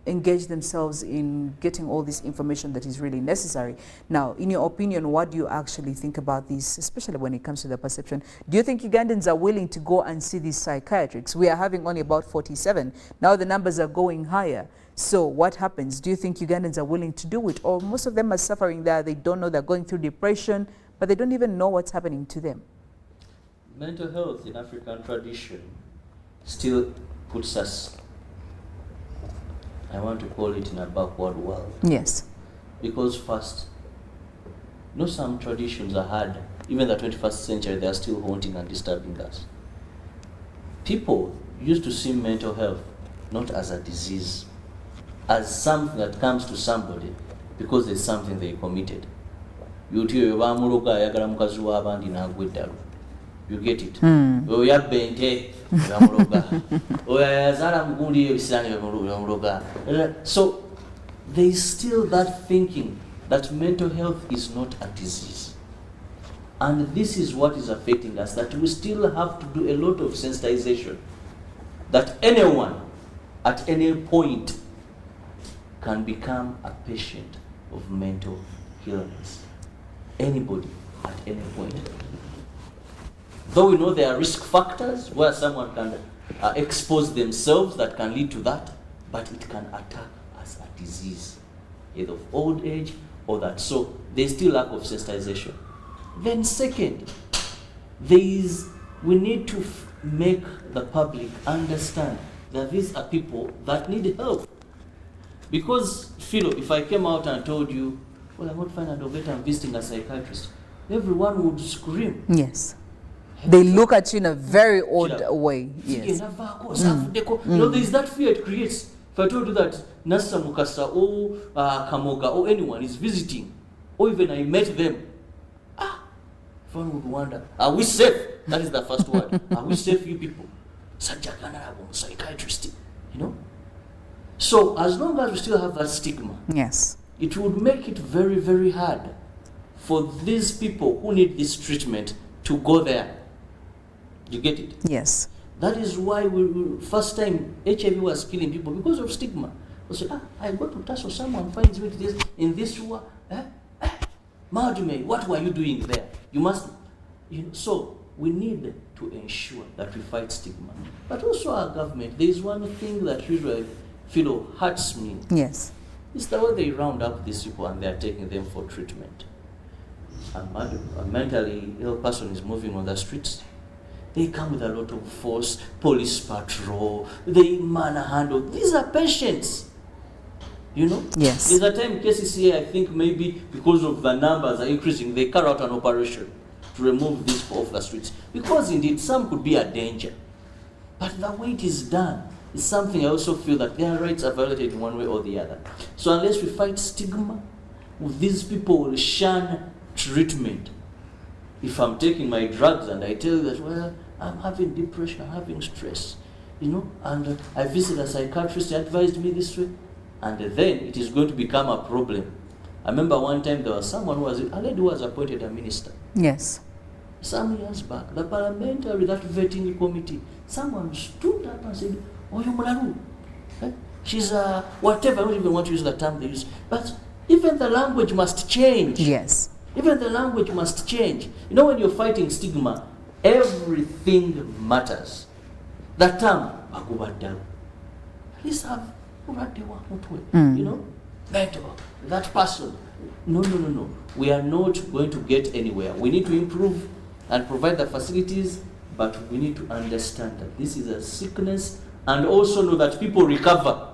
Speaker 1: engage themselves in getting all this information that is really necessary. Now, in your opinion, what do you actually think about this, especially when it comes to the perception? Do you think Ugandans are willing to go and see these psychiatrists? We are having only about 47. Now the numbers are going higher. So what happens? Do you think Ugandans are willing to do it? Or most of them are suffering there, they don't know, they're going through depression, but they don't even know what's happening to them?
Speaker 3: Mental health in African tradition still puts us, I want to call it, in a backward world.
Speaker 1: Yes.
Speaker 3: Because first, you know, some traditions are hard. Even the 21st century, they are still haunting and disturbing us. People used to see mental health not as a disease, as something that comes to somebody because there's something they committed. You get it? So there is still that thinking that mental health is not a disease. And this is what is affecting us, that we still have to do a lot of sensitization, that anyone at any point can become a patient of mental illness. Anybody at any point. Though we know there are risk factors where someone can expose themselves that can lead to that, but it can attack as a disease, either of old age or that. So there's still lack of sensitization. Then second, we need to make the public understand that these are people that need help. Because, Philo, if I came out and told you, well, I'm not fine and I'm visiting a psychiatrist, everyone would scream.
Speaker 1: Yes. They look at you in a very odd way. Yes.
Speaker 3: You know, there's that fear it creates. If I told you that Nasa Mukasa or Kamoga or anyone is visiting, or even I met them, everyone would wonder, are we safe? That is the first word. Are we safe, you people? Psychiatrist, you know? So as long as we still have that stigma,
Speaker 1: yes,
Speaker 3: it would make it very, very hard for these people who need this treatment to go there. You get it?
Speaker 1: Yes.
Speaker 3: That is why first time HIV was killing people because of stigma. They say, I go to Tasso, someone finds me this in this war. Madume, what were you doing there? You must, so we need to ensure that we fight stigma. But also our government, there is one thing that usually hurts me.
Speaker 1: Yes.
Speaker 3: It's the way they round up these people and they are taking them for treatment. A mentally ill person is moving on the streets. They come with a lot of force, police patrol, they manhandle. These are patients.
Speaker 1: Yes.
Speaker 3: There's a time KCCA, I think maybe because of the numbers are increasing, they carry out an operation to remove these people off the streets. Because indeed, some could be a danger. But the way it is done is something I also feel that their rights are violated in one way or the other. So unless we fight stigma, these people will shun treatment. If I'm taking my drugs and I tell you that, well, I'm having depression, I'm having stress, and I visited a psychiatrist, he advised me this way, and then it is going to become a problem. I remember one time there was someone a lady who was appointed a minister.
Speaker 1: Yes.
Speaker 3: Some years back, the parliamentary, that vetting committee, someone stood up and said, oh, you mularu. She's whatever, I don't even want to use the term they use. But even the language must change.
Speaker 1: Yes.
Speaker 3: Even the language must change. When you're fighting stigma, everything matters. The term, please have that person. No. We are not going to get anywhere. We need to improve and provide the facilities, but we need to understand that this is a sickness and also know that people recover.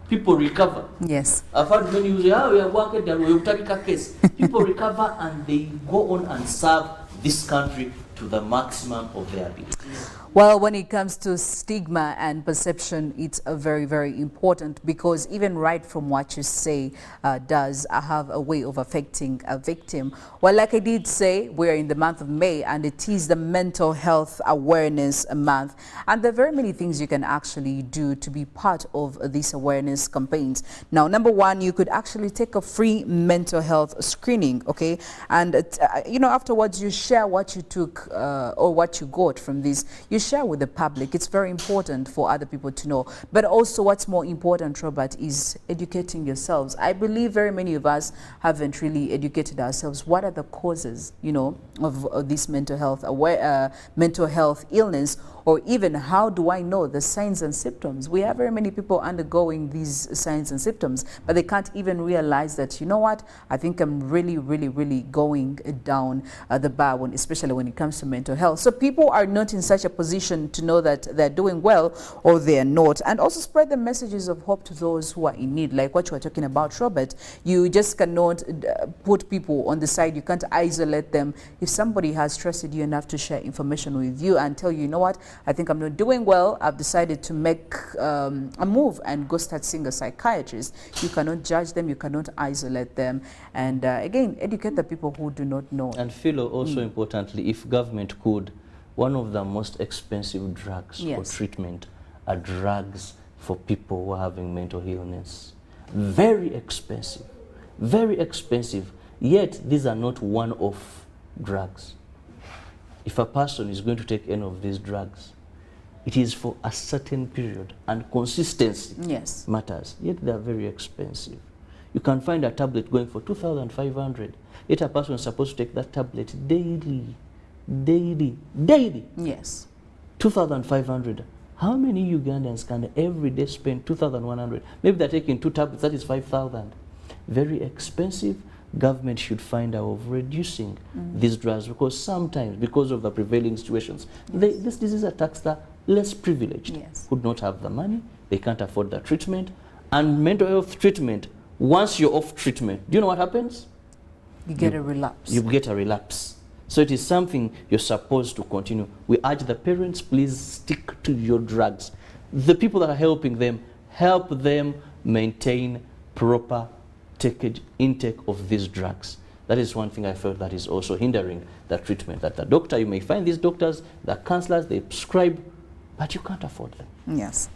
Speaker 3: People recover.
Speaker 1: Yes.
Speaker 3: I've heard many who say, we are working there, we have a case. People recover and they go on and serve this country to the maximum of their ability.
Speaker 1: Well, when it comes to stigma and perception, it's very, very important, because even right from what you say does have a way of affecting a victim. Well, like I did say, we're in the month of May and it is the Mental Health Awareness Month. And there are very many things you can actually do to be part of these awareness campaigns. Now, number one, you could actually take a free mental health screening, okay? And, afterwards you share what you took or what you got from this. You share with the public. It's very important for other people to know. But also what's more important, Robert, is educating yourselves. I believe very many of us haven't really educated ourselves. What are the causes, of this mental health illness, or even how do I know the signs and symptoms? We have very many people undergoing these signs and symptoms, but they can't even realize that, I think I'm really, really, really going down the bar, especially when it comes to mental health. So people are not in such a position to know that they're doing well or they're not. And also spread the messages of hope to those who are in need, like what you were talking about, Robert. You just cannot put people on the side. You can't isolate them. If somebody has trusted you enough to share information with you and tell you, I think I'm not doing well, I've decided to make a move and go start seeing a psychiatrist. You cannot judge them, you cannot isolate them, and again, educate the people who do not know.
Speaker 3: And Philo, also importantly, if government could, one of the most expensive drugs for treatment are drugs for people who are having mental illness. Very expensive, yet these are not one-off drugs. If a person is going to take any of these drugs, it is for a certain period, and consistency matters, yet they are very expensive. You can find a tablet going for 2,500, yet a person is supposed to take that tablet daily.
Speaker 1: Yes.
Speaker 3: 2,500. How many Ugandans can every day spend 2,100? Maybe they're taking 2 tablets, that is 5,000. Very expensive. Government should find out of reducing these drugs, because sometimes, because of the prevailing situations, this disease attacks the less privileged, could not have the money, they can't afford the treatment. And mental health treatment, once you're off treatment, do you know what happens?
Speaker 1: You get a relapse.
Speaker 3: You get a relapse. So it is something you're supposed to continue. We urge the parents, please stick to your drugs. The people that are helping them, help them maintain proper intake of these drugs. That is one thing I felt that is also hindering the treatment. That the doctor, you may find these doctors, the counselors, they prescribe, but you can't afford them.
Speaker 1: Yes.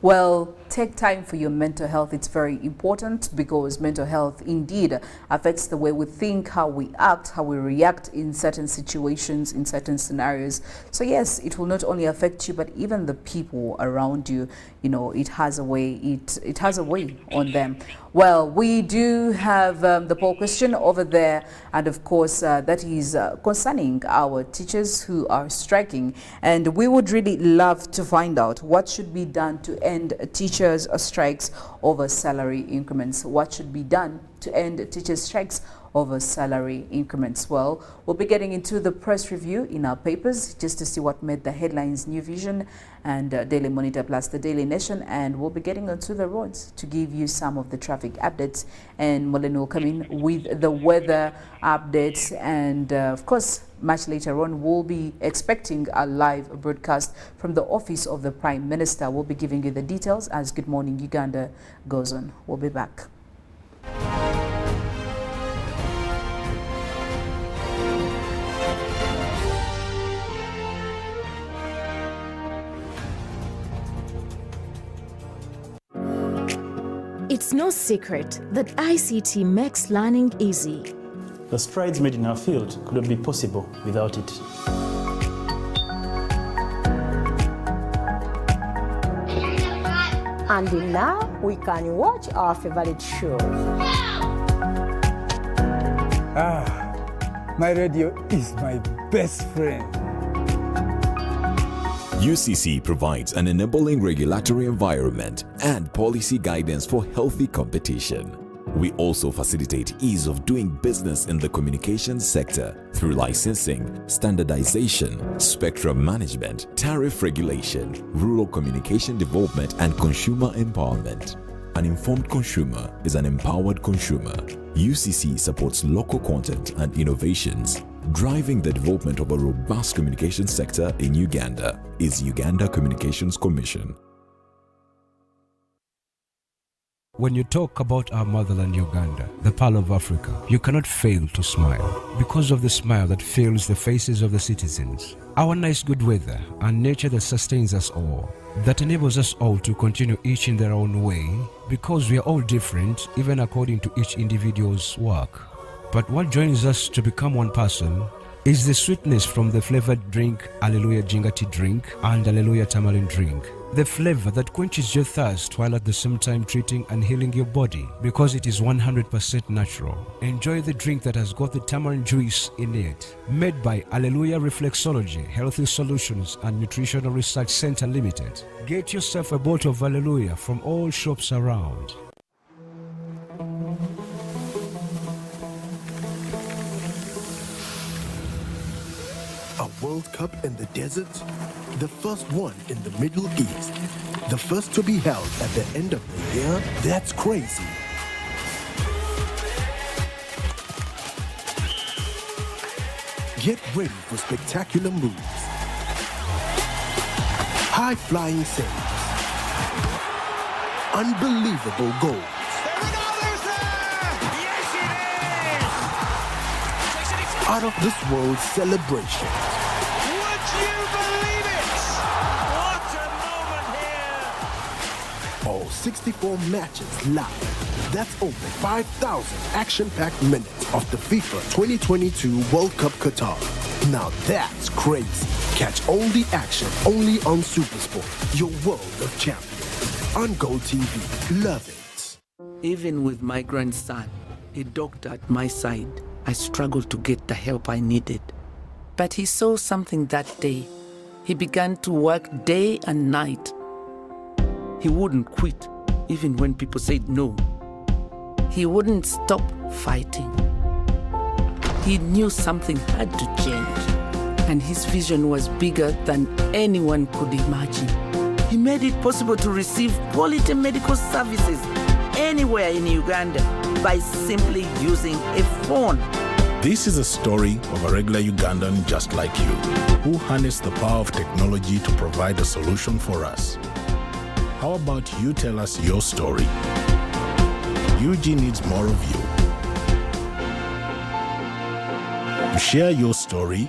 Speaker 1: Well, take time for your mental health. It's very important because mental health indeed affects the way we think, how we act, how we react in certain situations, in certain scenarios. So yes, it will not only affect you, but even the people around you. You know, it has a way. It has a way on them. Well, we do have the poll question over there, and of course that is concerning our teachers who are striking, and we would really love to find out what should be done to end teachers' strikes over salary increments. What should be done to end teachers' strikes over salary increments? Well, we'll be getting into the press review in our papers just to see what made the headlines New Vision and Daily Monitor plus the Daily Nation, and we'll be getting onto the roads to give you some of the traffic updates, and Mollen will come in with the weather updates, and of course much later on we'll be expecting a live broadcast from the office of the Prime Minister. We'll be giving you the details as Good Morning Uganda goes on. We'll be back.
Speaker 8: It's no secret that ICT makes learning easy.
Speaker 9: The strides made in our field could not be possible without it.
Speaker 10: And now we can watch our favorite shows.
Speaker 11: My radio is my best friend.
Speaker 12: UCC provides an enabling regulatory environment and policy guidance for healthy competition. We also facilitate ease of doing business in the communications sector through licensing, standardization, spectrum management, tariff regulation, rural communication development, and consumer empowerment. An informed consumer is an empowered consumer. UCC supports local content and innovations. Driving the development of a robust communication sector in Uganda is Uganda Communications Commission.
Speaker 13: When you talk about our motherland Uganda, the pearl of Africa, you cannot fail to smile because of the smile that fills the faces of the citizens. Our nice good weather and nature that sustains us all, that enables us all to continue each in their own way because we are all different even according to each individual's work. But what joins us to become one person is the sweetness from the flavored drink Alleluia Jingati drink and Alleluia Tamarind drink. The flavor that quenches your thirst while at the same time treating and healing your body because it is 100% natural. Enjoy the drink that has got the tamarind juice in it. Made by Alleluia Reflexology, Healthy Solutions and Nutritional Research Center Limited. Get yourself a bottle of Alleluia from all shops around.
Speaker 14: A World Cup in the desert? The first one in the Middle East. The first to be held at the end of the year? That's crazy. Get ready for spectacular moves. High-flying saves. Unbelievable goals. Out of this world celebration.
Speaker 15: Would you believe it? What a moment here!
Speaker 14: All 64 matches live. That's over 5,000 action-packed minutes of the FIFA 2022 World Cup Qatar. Now that's crazy. Catch all the action only on SuperSport, your world of champions. On Gold TV. Love it.
Speaker 5: Even with my grandson, a doctor at my side, I struggled to get the help I needed. But he saw something that day. He began to work day and night. He wouldn't quit, even when people said no. He wouldn't stop fighting. He knew something had to change, and his vision was bigger than anyone could imagine. He made it possible to receive quality medical services anywhere in Uganda by simply using a phone.
Speaker 6: This is a story of a regular Ugandan just like you, who harnessed the power of technology to provide a solution for us. How about you tell us your story? UG needs more of you. To share your story,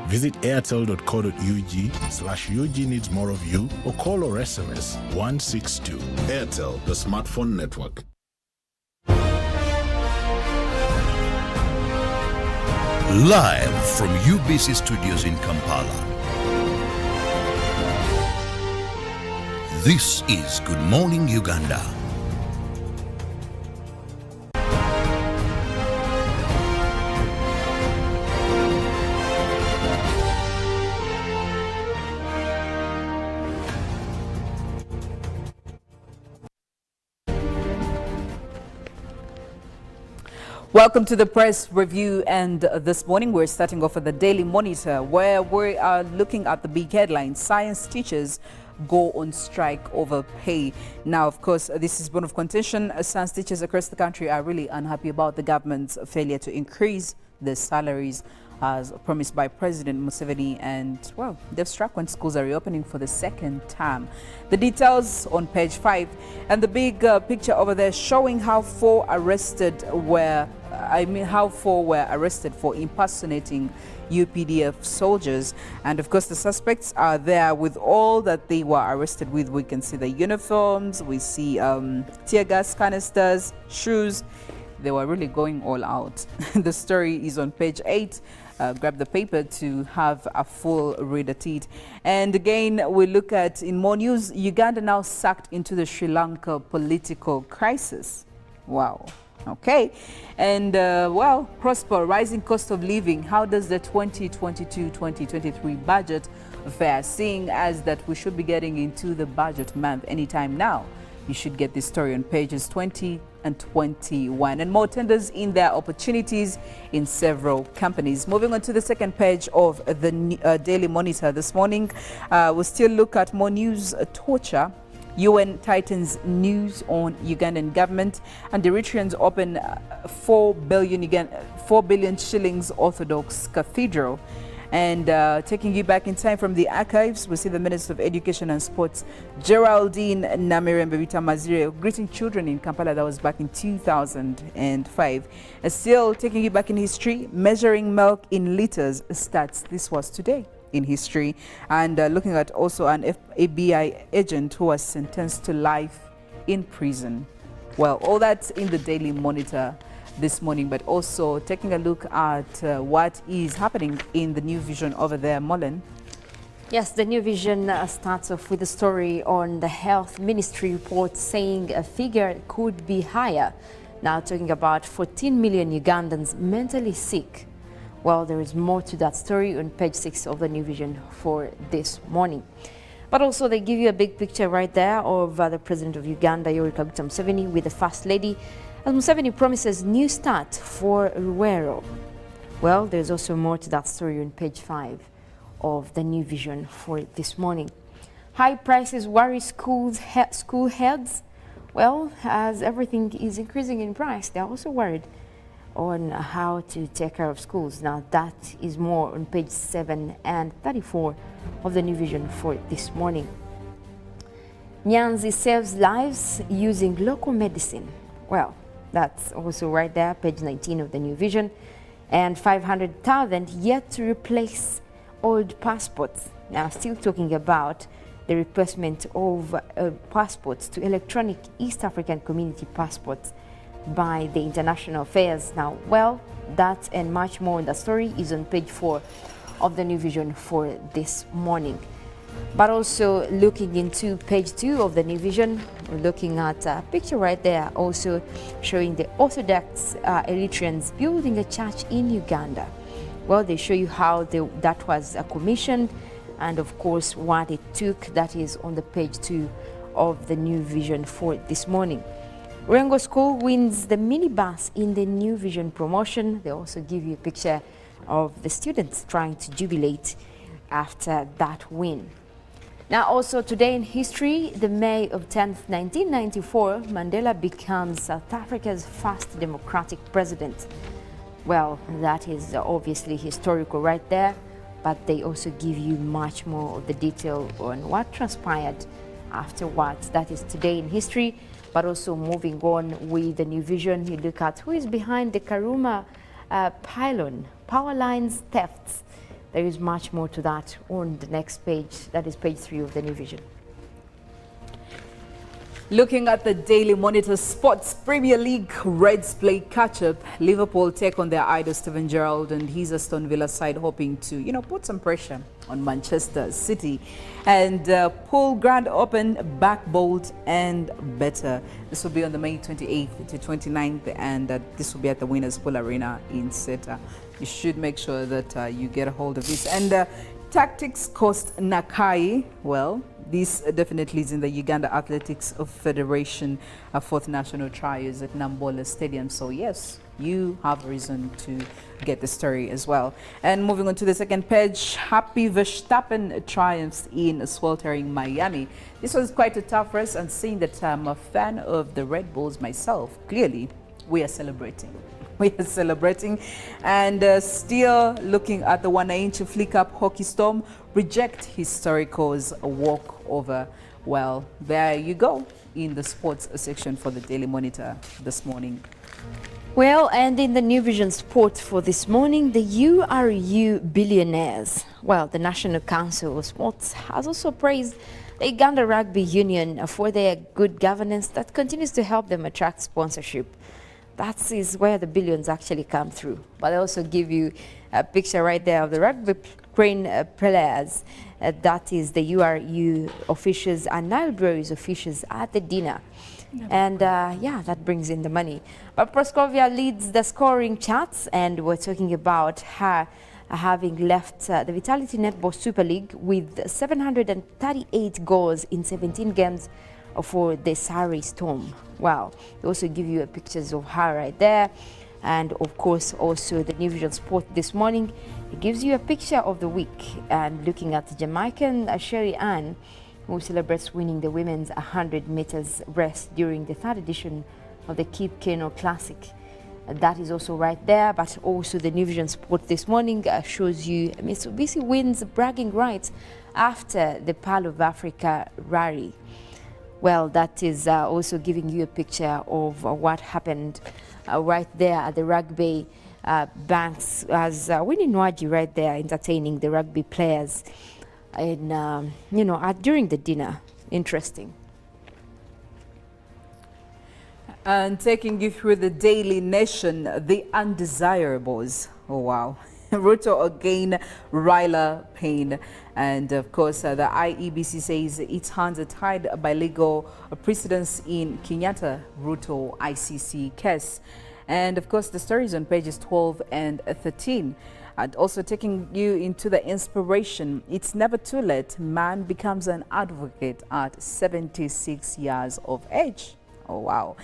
Speaker 6: Visit airtel.co.ug/UG needs more of you or call or SMS 162.
Speaker 7: Airtel, the smartphone network.
Speaker 4: Live from UBC Studios in Kampala. This is Good Morning Uganda.
Speaker 1: Welcome to the press review, and this morning we're starting off with the Daily Monitor, where we are looking at the big headlines. Science teachers go on strike over pay. Now, of course, this is bone of contention. Science teachers across the country are really unhappy about the government's failure to increase their salaries as promised by President Museveni, and well, they've struck when schools are reopening for the second term. The details on page 5, and the big picture over there showing how four were arrested for impersonating UPDF soldiers, and of course the suspects are there with all that they were arrested with. We can see the uniforms, we see tear gas canisters, shoes. They were really going all out. The story is on page 8. Grab the paper to have a full read at it. And again, we look at, in more news, Uganda now sucked into the Sri Lanka political crisis. Wow. Okay. And well, Prosper, rising cost of living. How does the 2022-2023 budget fare, seeing as that we should be getting into the budget month anytime now? You should get this story on pages 20 and 21. And more tenders in their opportunities in several companies. Moving on to the second page of the Daily Monitor this morning, we'll still look at more news. Torture. UN tightens news on Ugandan government, and Eritreans open 4 billion shillings Orthodox cathedral. And taking you back in time from the archives, we see the Minister of Education and Sports, Geraldine Namirembe Bitamazire, greeting children in Kampala. That was back in 2005. Still taking you back in history, measuring milk in liters starts. This was today in history. And looking at also an FBI agent who was sentenced to life in prison. Well, all that's in the Daily Monitor this morning, but also taking a look at what is happening in the New Vision over there, Mollen.
Speaker 2: Yes, the New Vision starts off with a story on the Health Ministry report saying a figure could be higher. Now talking about 14 million Ugandans mentally sick. Well, there is more to that story on page 6 of the New Vision for this morning. But also they give you a big picture right there of the President of Uganda, Yoweri Kaguta Museveni, with the First Lady, as Museveni promises new start for Ruwero. Well, there's also more to that story on page 5 of the New Vision for this morning. High prices worry school heads. Well, as everything is increasing in price, they're also worried on how to take care of schools. Now that is more on page 7 and 34 of the New Vision for this morning. Nyanzi saves lives using local medicine. Well, that's also right there, page 19 of the New Vision. And 500,000 yet to replace old passports. Now still talking about the replacement of passports to electronic East African Community passports by the International Affairs. Now, well, that and much more in the story is on page 4 of the New Vision for this morning. But also looking into page 2 of the New Vision, we're looking at a picture right there also showing the Orthodox Eritreans building a church in Uganda. Well, they show you how that was commissioned, and of course what it took. That is on the page 2 of the New Vision for this morning. Rengo School wins the minibus in the New Vision promotion. They also give you a picture of the students trying to jubilate after that win. Now also today in history, the May of 10th, 1994, Mandela becomes South Africa's first democratic president. Well, that is obviously historical right there, but they also give you much more of the detail on what transpired afterwards. That is today in history, but also moving on with the New Vision, you look at who is behind the Karuma pylon, power lines thefts. There is much more to that on the next page, that is page 3 of the New Vision.
Speaker 1: Looking at the Daily Monitor Sports Premier League, Reds play catch-up. Liverpool take on their idol Steven Gerrard and his Aston Villa side, hoping to, put some pressure on Manchester City. And Pool Grand Open, back bold and better. This will be on the May 28th to 29th, and this will be at the Winners Pool Arena in Seta. You should make sure that you get a hold of this. And tactics cost Nakai. Well, this definitely is in the Uganda Athletics Federation fourth national trials at Nambola Stadium. So yes, you have a reason to get the story as well. And moving on to the second page, Happy Verstappen triumphs in sweltering Miami. This was quite a tough race, and seeing that I'm a fan of the Red Bulls myself, clearly we are celebrating. We are celebrating. And still looking at the Nyonyintono Flick Up Hockey Storm reject historicals walkover. Well, there you go in the sports section for the Daily Monitor this morning.
Speaker 2: Well, and in the New Vision Sport for this morning, the URU billionaires. Well, the National Council of Sports has also praised the Uganda Rugby Union for their good governance that continues to help them attract sponsorship. That is where the billions actually come through. But I also give you a picture right there of the rugby crane players. That is the URU officials and Nile Breweries officials at the dinner. And yeah, that brings in the money. But Proskovia leads the scoring charts, and we're talking about her having left the Vitality Netball Super League with 738 goals in 17 games for the Sari Storm. Wow. They also give you pictures of her right there. And of course, also the New Vision Sport this morning, it gives you a picture of the week, and looking at Jamaican Sherry Ann, who celebrates winning the women's 100 meters race during the third edition of the Kenyena Classic. That is also right there, but also the New Vision Sport this morning shows you Mitsubishi wins bragging rights after the Pearl of Africa rally. Well, that is also giving you a picture of what happened right there at the rugby banks, as Winnie Nwaji right there entertaining the rugby players in, during the dinner. Interesting.
Speaker 1: And taking you through the Daily Nation, the undesirables. Oh, wow. Ruto again, Ryla Payne. And of course, the IEBC says its hands are tied by legal precedents in Kenyatta Ruto ICC case. And of course, the story is on pages 12 and 13. And also taking you into the inspiration, it's never too late. Man becomes an advocate at 76 years of age. Oh, wow.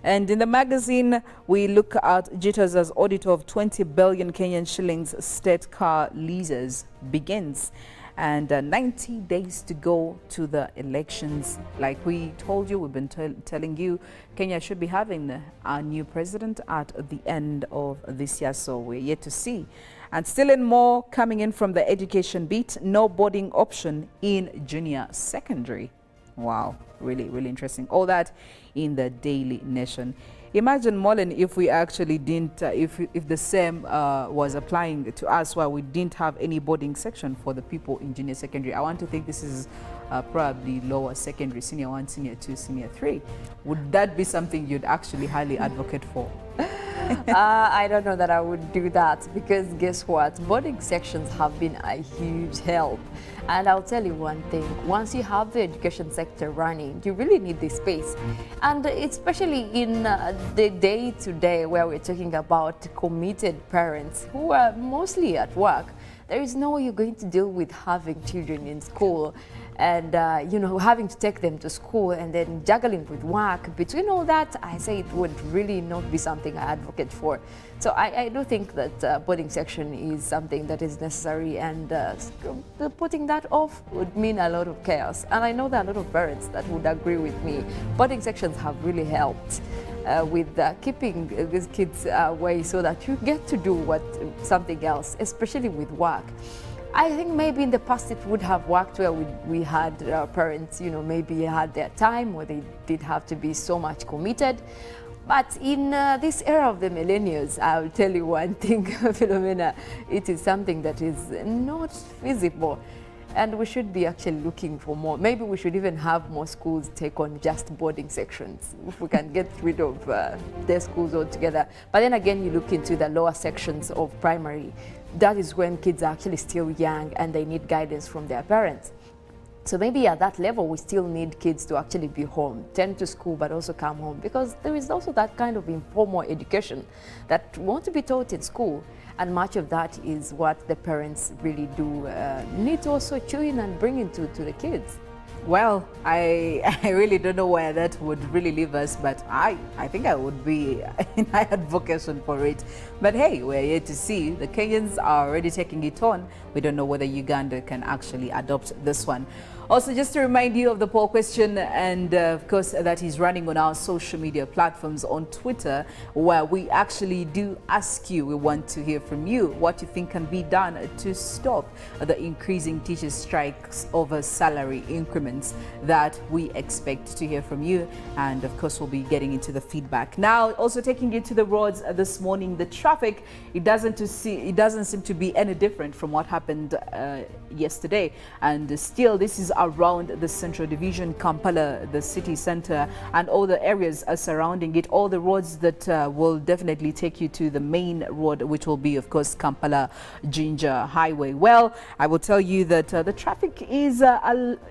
Speaker 1: And in the magazine, we look at Jitters as auditor of 20 billion Kenyan shillings state car leases begins. And 90 days to go to the elections. Like we told you, we've been telling you, Kenya should be having a new president at the end of this year. So we're yet to see. And still in more coming in from the education beat, no boarding option in junior secondary. Wow, really, really interesting. All that in the Daily Nation. Imagine, Mollen, if we actually didn't, if the same was applying to us, where we didn't have any boarding section for the people in junior secondary. I want to think this is probably lower secondary, senior 1, senior 2, senior 3. Would that be something you'd actually highly advocate for?
Speaker 2: I don't know that I would do that, because guess what? Boarding sections have been a huge help. And I'll tell you one thing, once you have the education sector running, you really need this space. And especially in the day-to-day where we're talking about committed parents who are mostly at work, there is no way you're going to deal with having children in school and, having to take them to school and then juggling with work. Between all that, I say it would really not be something I advocate for. So I do think that boarding section is something that is necessary, and putting that off would mean a lot of chaos. And I know there are a lot of parents that would agree with me. Boarding sections have really helped with keeping these kids away so that you get to do something else, especially with work. I think maybe in the past it would have worked where we had parents, maybe had their time where they did have to be so much committed. But in this era of the millennials, I'll tell you one thing, Philomena, it is something that is not feasible. And we should be actually looking for more. Maybe we should even have more schools take on just boarding sections, if we can get rid of their schools altogether. But then again, you look into the lower sections of primary, that is when kids are actually still young and they need guidance from their parents. So maybe at that level, we still need kids to actually be home, tend to school, but also come home, because there is also that kind of informal education that won't be taught in school. And much of that is what the parents really do need to also chew in and bring into the kids.
Speaker 1: Well, I really don't know where that would really leave us, but I think I would be in high advocacy for it. But hey, we're here to see. The Kenyans are already taking it on. We don't know whether Uganda can actually adopt this one. Also, just to remind you of the poll question, and of course that is running on our social media platforms on Twitter, where we actually do ask you, we want to hear from you, what you think can be done to stop the increasing teachers' strikes over salary increments that we expect to hear from you. And of course, we'll be getting into the feedback. Now, also taking you to the roads this morning, the traffic, it doesn't seem to be any different from what happened yesterday. And still, this is around the Central Division, Kampala, the city center, and all the areas surrounding it, all the roads that will definitely take you to the main road, which will be, of course, Kampala Jinja Highway. Well, I will tell you that the traffic is,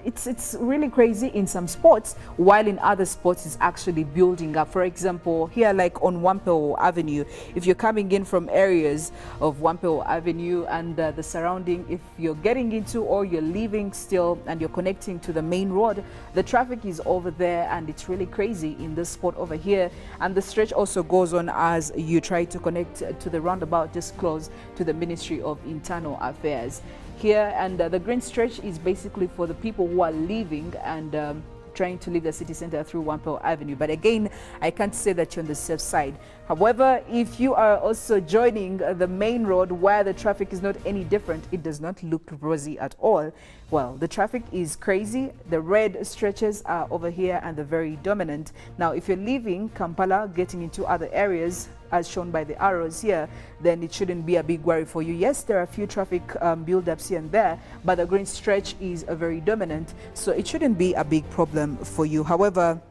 Speaker 1: it's really crazy in some spots, while in other spots it's actually building up. For example, here like on Wampeo Avenue, if you're coming in from areas of Wampeo Avenue and the surrounding, if you're getting into or you're leaving still and you're connecting to the main road, the traffic is over there and it's really crazy in this spot over here. And the stretch also goes on as you try to connect to the roundabout just close to the Ministry of Internal Affairs here. And the green stretch is basically for the people who are leaving and trying to leave the city center through Wampeo Avenue. But again, I can't say that you're on the safe side. However, if you are also joining the main road where the traffic is not any different, it does not look rosy at all. Well, the traffic is crazy. The red stretches are over here and they're very dominant. Now, if you're leaving Kampala, getting into other areas, as shown by the arrows here, then it shouldn't be a big worry for you. Yes, there are a few traffic build-ups here and there, but the green stretch is very dominant, so it shouldn't be a big problem for you. However,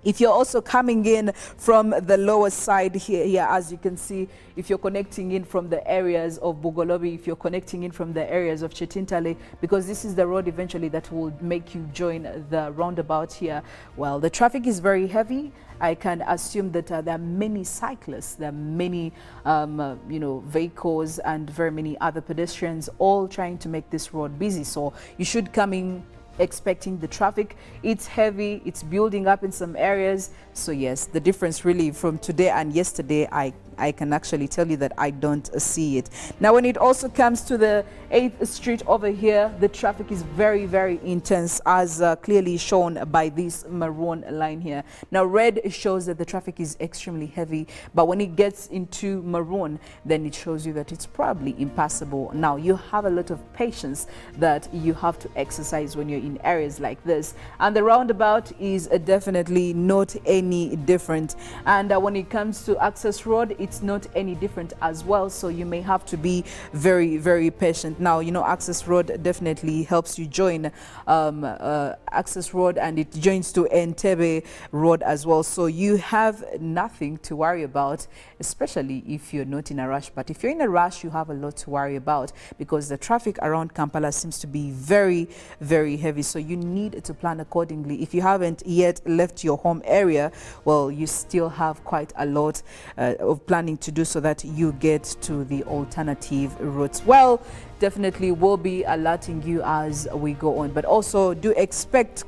Speaker 1: if you're also coming in from the lower side here, as you can see, if you're connecting in from the areas of Bugolobi, if you're connecting in from the areas of Chetintale, because this is the road eventually that will make you join the roundabout here, well, the traffic is very heavy. I can assume that there are many cyclists, there are many vehicles and very many other pedestrians all trying to make this road busy. So you should come in expecting the traffic. It's heavy, it's building up in some areas. So yes, the difference really from today and yesterday, I can actually tell you that I don't see it. Now, when it also comes to the 8th Street over here, the traffic is very, very intense, as clearly shown by this maroon line here. Now, red shows that the traffic is extremely heavy, but when it gets into maroon, then it shows you that it's probably impassable. Now, you have a lot of patience that you have to exercise when you're in areas like this. And the roundabout is definitely not any different. And when it comes to Access Road, it's not any different as well. So you may have to be very, very patient. Now, you know, Access Road definitely helps you join Access Road, and it joins to Entebbe Road as well. So you have nothing to worry about, especially if you're not in a rush. But if you're in a rush, you have a lot to worry about, because the traffic around Kampala seems to be very, very heavy. So you need to plan accordingly. If you haven't yet left your home area, well, you still have quite a lot of planning to do so that you get to the alternative routes. Well, definitely will be alerting you as we go on, but also do expect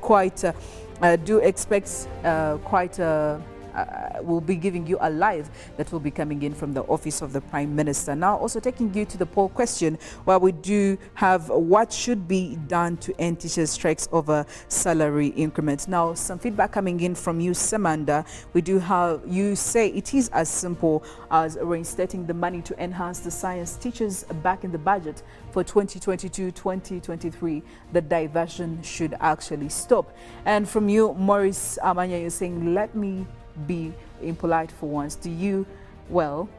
Speaker 1: we'll be giving you a live that will be coming in from the office of the Prime Minister. Now, also taking you to the poll question, where we do have what should be done to end teachers' strikes over salary increments. Now, some feedback coming in from you, Samanda. We do have, you say it is as simple as reinstating the money to enhance the science teachers back in the budget for 2022-2023. The diversion should actually stop. And from you, Maurice Amanya, you're saying, let me be impolite for once. Do you, well,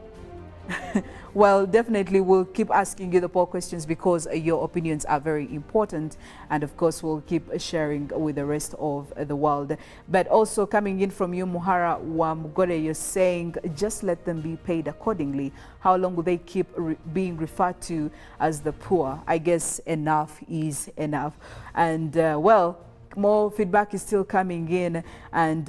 Speaker 1: well, definitely we'll keep asking you the poll questions because your opinions are very important, and of course we'll keep sharing with the rest of the world. But also coming in from you, Muhara Wamugore, you're saying just let them be paid accordingly. How long will they keep being referred to as the poor? I guess enough is enough. And well, more feedback is still coming in, and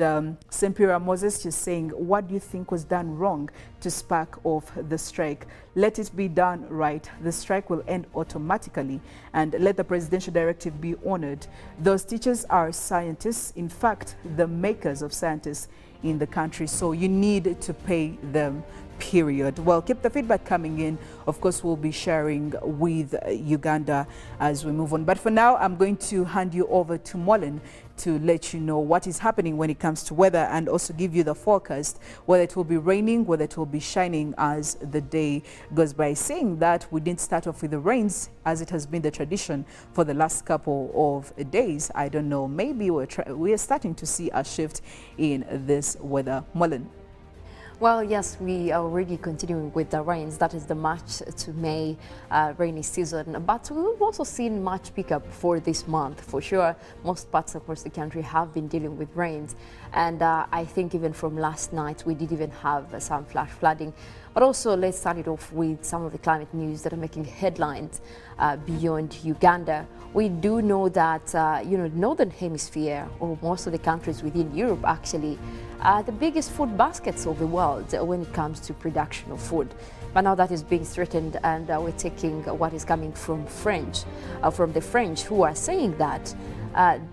Speaker 1: Sempira Moses just saying, what do you think was done wrong to spark off the strike? Let it be done right. The strike will end automatically, and let the presidential directive be honored. Those teachers are scientists, in fact, the makers of scientists in the country, so you need to pay them, period. Well, keep the feedback coming in. Of course, we'll be sharing with Uganda as we move on. But for now, I'm going to hand you over to Mollen to let you know what is happening when it comes to weather, and also give you the forecast, whether it will be raining, whether it will be shining as the day goes by. Saying that, we didn't start off with the rains as it has been the tradition for the last couple of days. I don't know, maybe we're starting to see a shift in this weather. Mollen.
Speaker 2: Well, yes, we are already continuing with the rains. That is the March to May rainy season. But we've also seen much pickup for this month. For sure, most parts across the country have been dealing with rains. And I think even from last night, we did even have some flash flooding. But also, let's start it off with some of the climate news that are making headlines beyond Uganda. We do know that, you know, Northern Hemisphere, or most of the countries within Europe actually, are the biggest food baskets of the world when it comes to production of food. But now that is being threatened, and we're taking what is coming from the French, who are saying that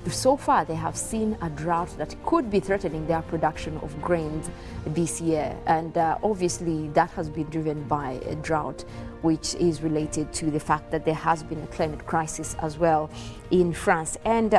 Speaker 2: so far they have seen a drought that could be threatening their production of grains this year. And obviously that has been driven by a drought, which is related to the fact that there has been a climate crisis as well in France. And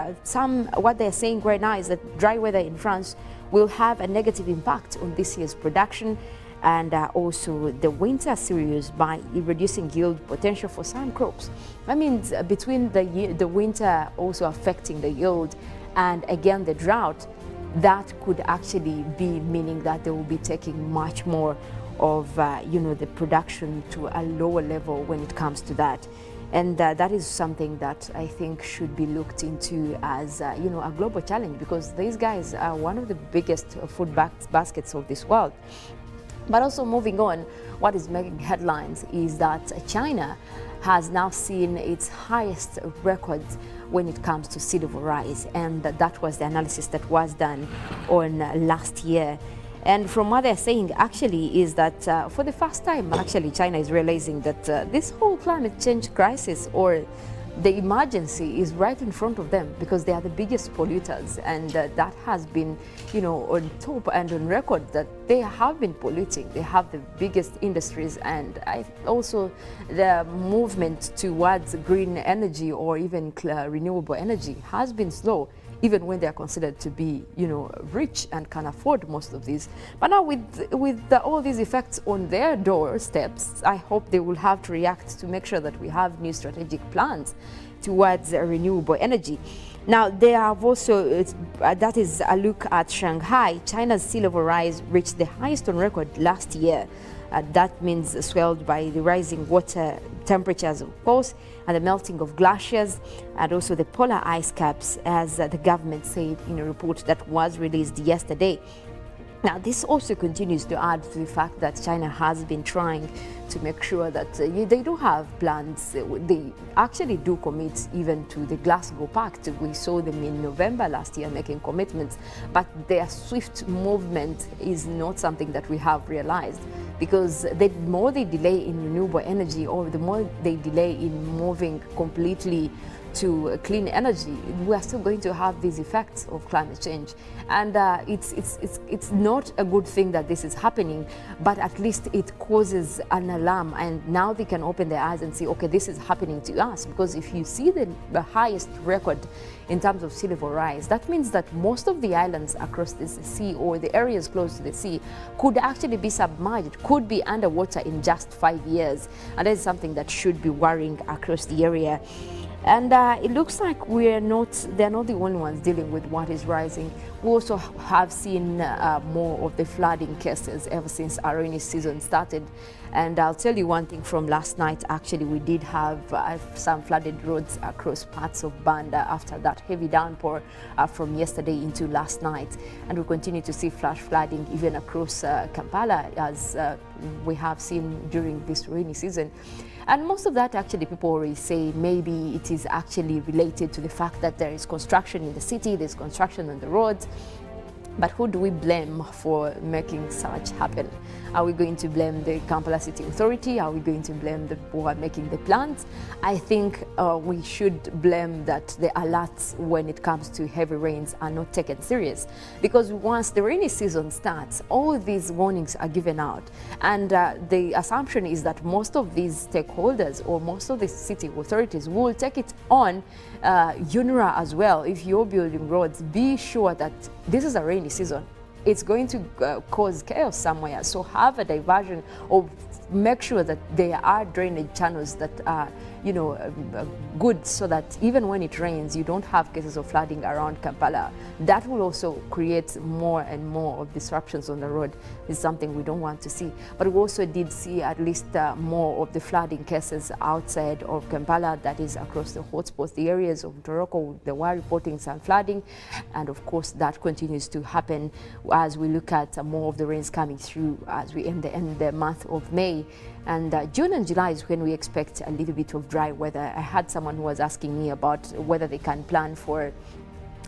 Speaker 2: what they're saying right now is that dry weather in France will have a negative impact on this year's production, and also the winter cereals by reducing yield potential for some crops. That means between the winter also affecting the yield, and again the drought, that could actually be meaning that they will be taking much more of you know, the production to a lower level when it comes to that. And that is something that I think should be looked into as you know, a global challenge, because these guys are one of the biggest food baskets of this world. But also moving on, what is making headlines is that China has now seen its highest records when it comes to sea level rise, and that was the analysis that was done on last year. And from what they're saying actually is that for the first time actually China is realizing that this whole climate change crisis, or the emergency, is right in front of them, because they are the biggest polluters, and that has been, you know, on top and on record that they have been polluting. They have the biggest industries, and also the movement towards green energy or even renewable energy has been slow, even when they are considered to be, you know, rich and can afford most of these. But now with all these effects on their doorsteps, I hope they will have to react to make sure that we have new strategic plans towards renewable energy. Now, they have also, that is a look at Shanghai. China's sea level rise reached the highest on record last year. That means swelled by the rising water temperatures, of course, and the melting of glaciers, and also the polar ice caps, as the government said in a report that was released yesterday. Now, this also continues to add to the fact that China has been trying to make sure that they do have plans. They actually do commit even to the Glasgow Pact. We saw them in November last year making commitments, but their swift movement is not something that we have realized, because the more they delay in renewable energy, or the more they delay in moving completely to clean energy, we are still going to have these effects of climate change. And it's not a good thing that this is happening, but at least it causes an alarm, and now they can open their eyes and say, okay, this is happening to us. Because if you see the highest record in terms of sea level rise, that means that most of the islands across this sea, or the areas close to the sea, could actually be submerged, could be underwater in just 5 years. And that is something that should be worrying across the area. And it looks like they're not the only ones dealing with what is rising. We also have seen more of the flooding cases ever since our rainy season started. And I'll tell you one thing from last night, actually, we did have some flooded roads across parts of Banda after that heavy downpour from yesterday into last night. And we continue to see flash flooding even across Kampala, as we have seen during this rainy season. And most of that, actually, people always say maybe it is actually related to the fact that there is construction in the city, there's construction on the roads. But who do we blame for making such happen? Are we going to blame the Kampala City Authority? Are we going to blame the people who are making the plans? I think we should blame that the alerts when it comes to heavy rains are not taken serious. Because once the rainy season starts, all these warnings are given out. And the assumption is that most of these stakeholders or most of the city authorities will take it on UNRWA as well. If you're building roads, be sure that this is a rainy season. It's going to cause chaos somewhere. So have a diversion, or make sure that there are drainage channels that are, good, so that even when it rains, you don't have cases of flooding around Kampala. That will also create more and more of disruptions on the road. It's something we don't want to see. But we also did see at least more of the flooding cases outside of Kampala, that is across the hotspots, the areas of Toroko. They were reporting some flooding, and of course that continues to happen as we look at more of the rains coming through as we end the month of May. And June and July is when we expect a little bit of dry weather. I had someone who was asking me about whether they can plan for,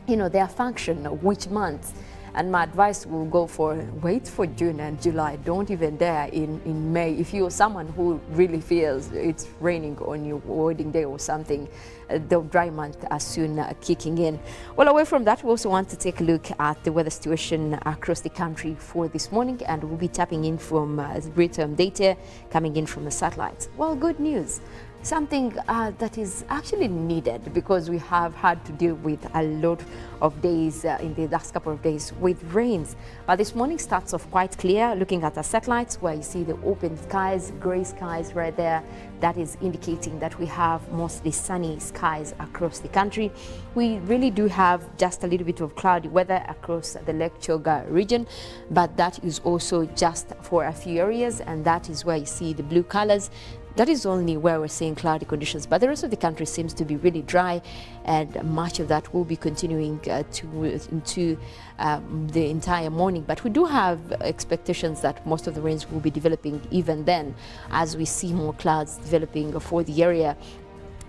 Speaker 2: their function, which months. And my advice will go for wait for June and July. Don't even dare in May. If you're someone who really feels it's raining on your wedding day or something, the dry month are soon kicking in. Well, away from that, we also want to take a look at the weather situation across the country for this morning, and we'll be tapping in from real-time data coming in from the satellites. Well, good news. Something that is actually needed, because we have had to deal with a lot of days in the last couple of days with rains. But this morning starts off quite clear, looking at the satellites where you see the open skies, gray skies right there. That is indicating that we have mostly sunny skies across the country. We really do have just a little bit of cloudy weather across the Lake Choga region, but that is also just for a few areas, and that is where you see the blue colors. That is only where we're seeing cloudy conditions, but the rest of the country seems to be really dry, and much of that will be continuing into the entire morning. But we do have expectations that most of the rains will be developing even then, as we see more clouds developing for the area.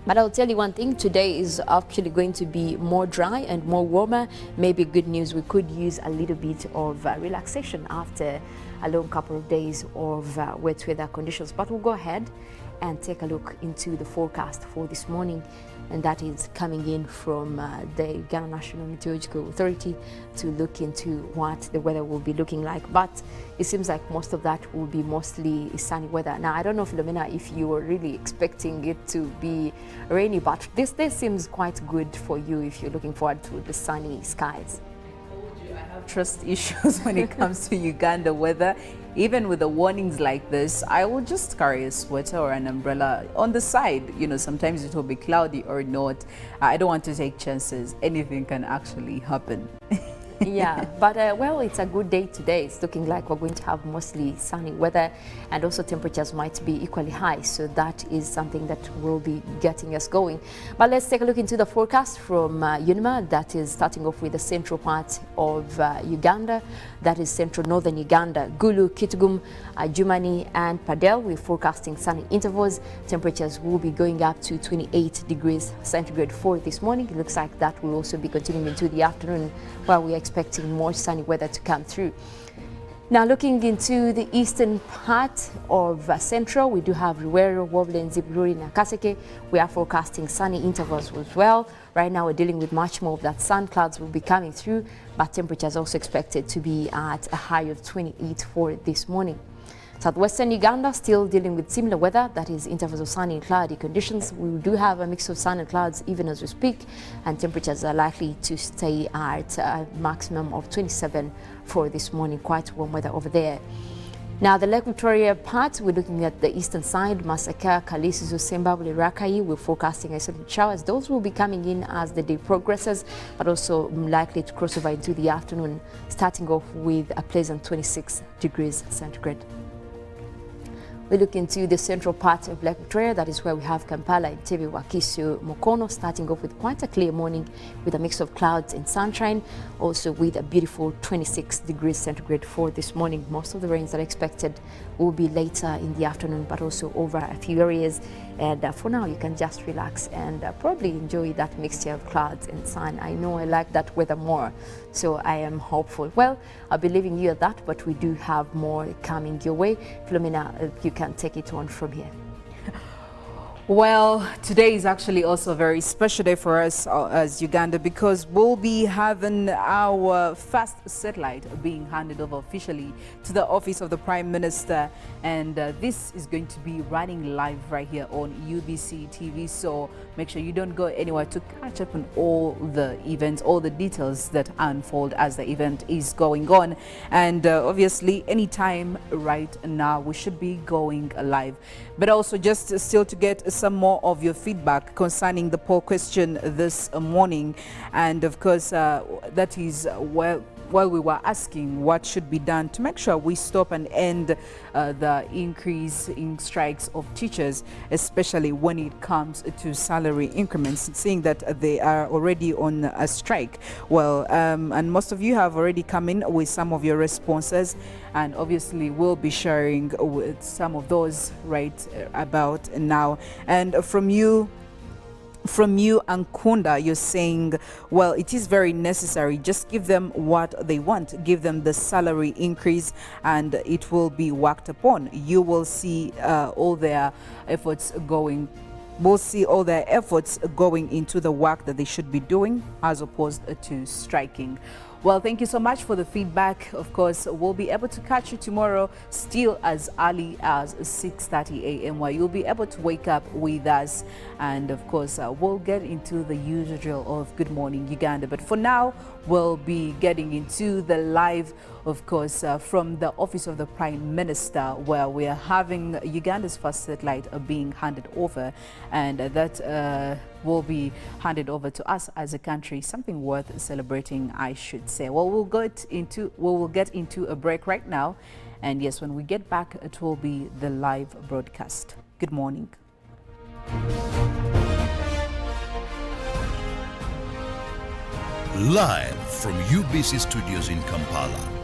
Speaker 2: But I'll tell you one thing, today is actually going to be more dry and more warmer. Maybe good news, we could use a little bit of relaxation after a long couple of days of wet weather conditions. But we'll go ahead and take a look into the forecast for this morning, and that is coming in from the Uganda National Meteorological Authority to look into what the weather will be looking like. But it seems like most of that will be mostly sunny weather. Now, I don't know, Philomena, if you were really expecting it to be rainy, but this day seems quite good for you if you're looking forward to the sunny skies.
Speaker 1: I have trust issues when it comes to Uganda weather. Even with the warnings like this, I will just carry a sweater or an umbrella on the side. Sometimes it will be cloudy or not. I don't want to take chances. Anything can actually happen.
Speaker 2: Yeah, but well, it's a good day today. It's looking like we're going to have mostly sunny weather, and also temperatures might be equally high. So that is something that will be getting us going. But let's take a look into the forecast from UNMA. That is starting off with the central part of Uganda. That is central northern Uganda, Gulu, Kitgum, Jumani and Padel. We're forecasting sunny intervals. Temperatures will be going up to 28 degrees centigrade for this morning. It looks like that will also be continuing into the afternoon, where we are expecting more sunny weather to come through. Now, looking into the eastern part of Central, we do have Ruwero, Wobbly, Zibururi, and Kaseke. We are forecasting sunny intervals as well. Right now, we're dealing with much more of that sun. Clouds will be coming through, but temperatures also expected to be at a high of 28 for this morning. Southwestern Uganda still dealing with similar weather, that is intervals of sunny and cloudy conditions. We do have a mix of sun and clouds even as we speak, and temperatures are likely to stay at a maximum of 27 for this morning. Quite warm weather over there. Now, the Lake Victoria part, we're looking at the eastern side, Masaka, Kalisizo, Sembabule, Rakai. We're forecasting isolated showers. Those will be coming in as the day progresses, but also likely to cross over into the afternoon, starting off with a pleasant 26 degrees centigrade. We look into the central part of Lake Victoria. That is where we have Kampala, Entebbe, Wakiso, Mukono, starting off with quite a clear morning with a mix of clouds and sunshine, also with a beautiful 26 degrees centigrade for this morning. Most of the rains that are expected will be later in the afternoon, but also over a few areas. And for now, you can just relax and probably enjoy that mixture of clouds and sun. I know I like that weather more, so I am hopeful. Well, I'll be leaving you at that, but we do have more coming your way. Philomena, you can take it on from here.
Speaker 1: Well, today is actually also a very special day for us as Uganda, because we'll be having our first satellite being handed over officially to the office of the Prime Minister, and this is going to be running live right here on UBC TV. So make sure you don't go anywhere to catch up on all the events, all the details that unfold as the event is going on. And obviously, anytime right now, we should be going live. But also just still to get some more of your feedback concerning the poll question this morning. And of course, that is while we were asking what should be done to make sure we stop and end the increase in strikes of teachers, especially when it comes to salary increments, seeing that they are already on a strike. Well, and most of you have already come in with some of your responses, and obviously we'll be sharing with some of those right about now. And from you, Ankunda, you're saying, well, it is very necessary. Just give them what they want. Give them the salary increase and it will be worked upon. You will see all their efforts going. We'll see all their efforts going into the work that they should be doing as opposed to striking. Well, thank you so much for the feedback. Of course, we'll be able to catch you tomorrow still as early as 6:30 a.m. where you'll be able to wake up with us. And of course, we'll get into the usual of Good Morning Uganda. But for now, we'll be getting into the live, of course, from the office of the Prime Minister, where we are having Uganda's first satellite being handed over. And that will be handed over to us as a country, something worth celebrating, I should say. Well, we'll get into a break right now, and yes, when we get back, it will be the live broadcast. Good morning.
Speaker 4: Live from UBC Studios in Kampala.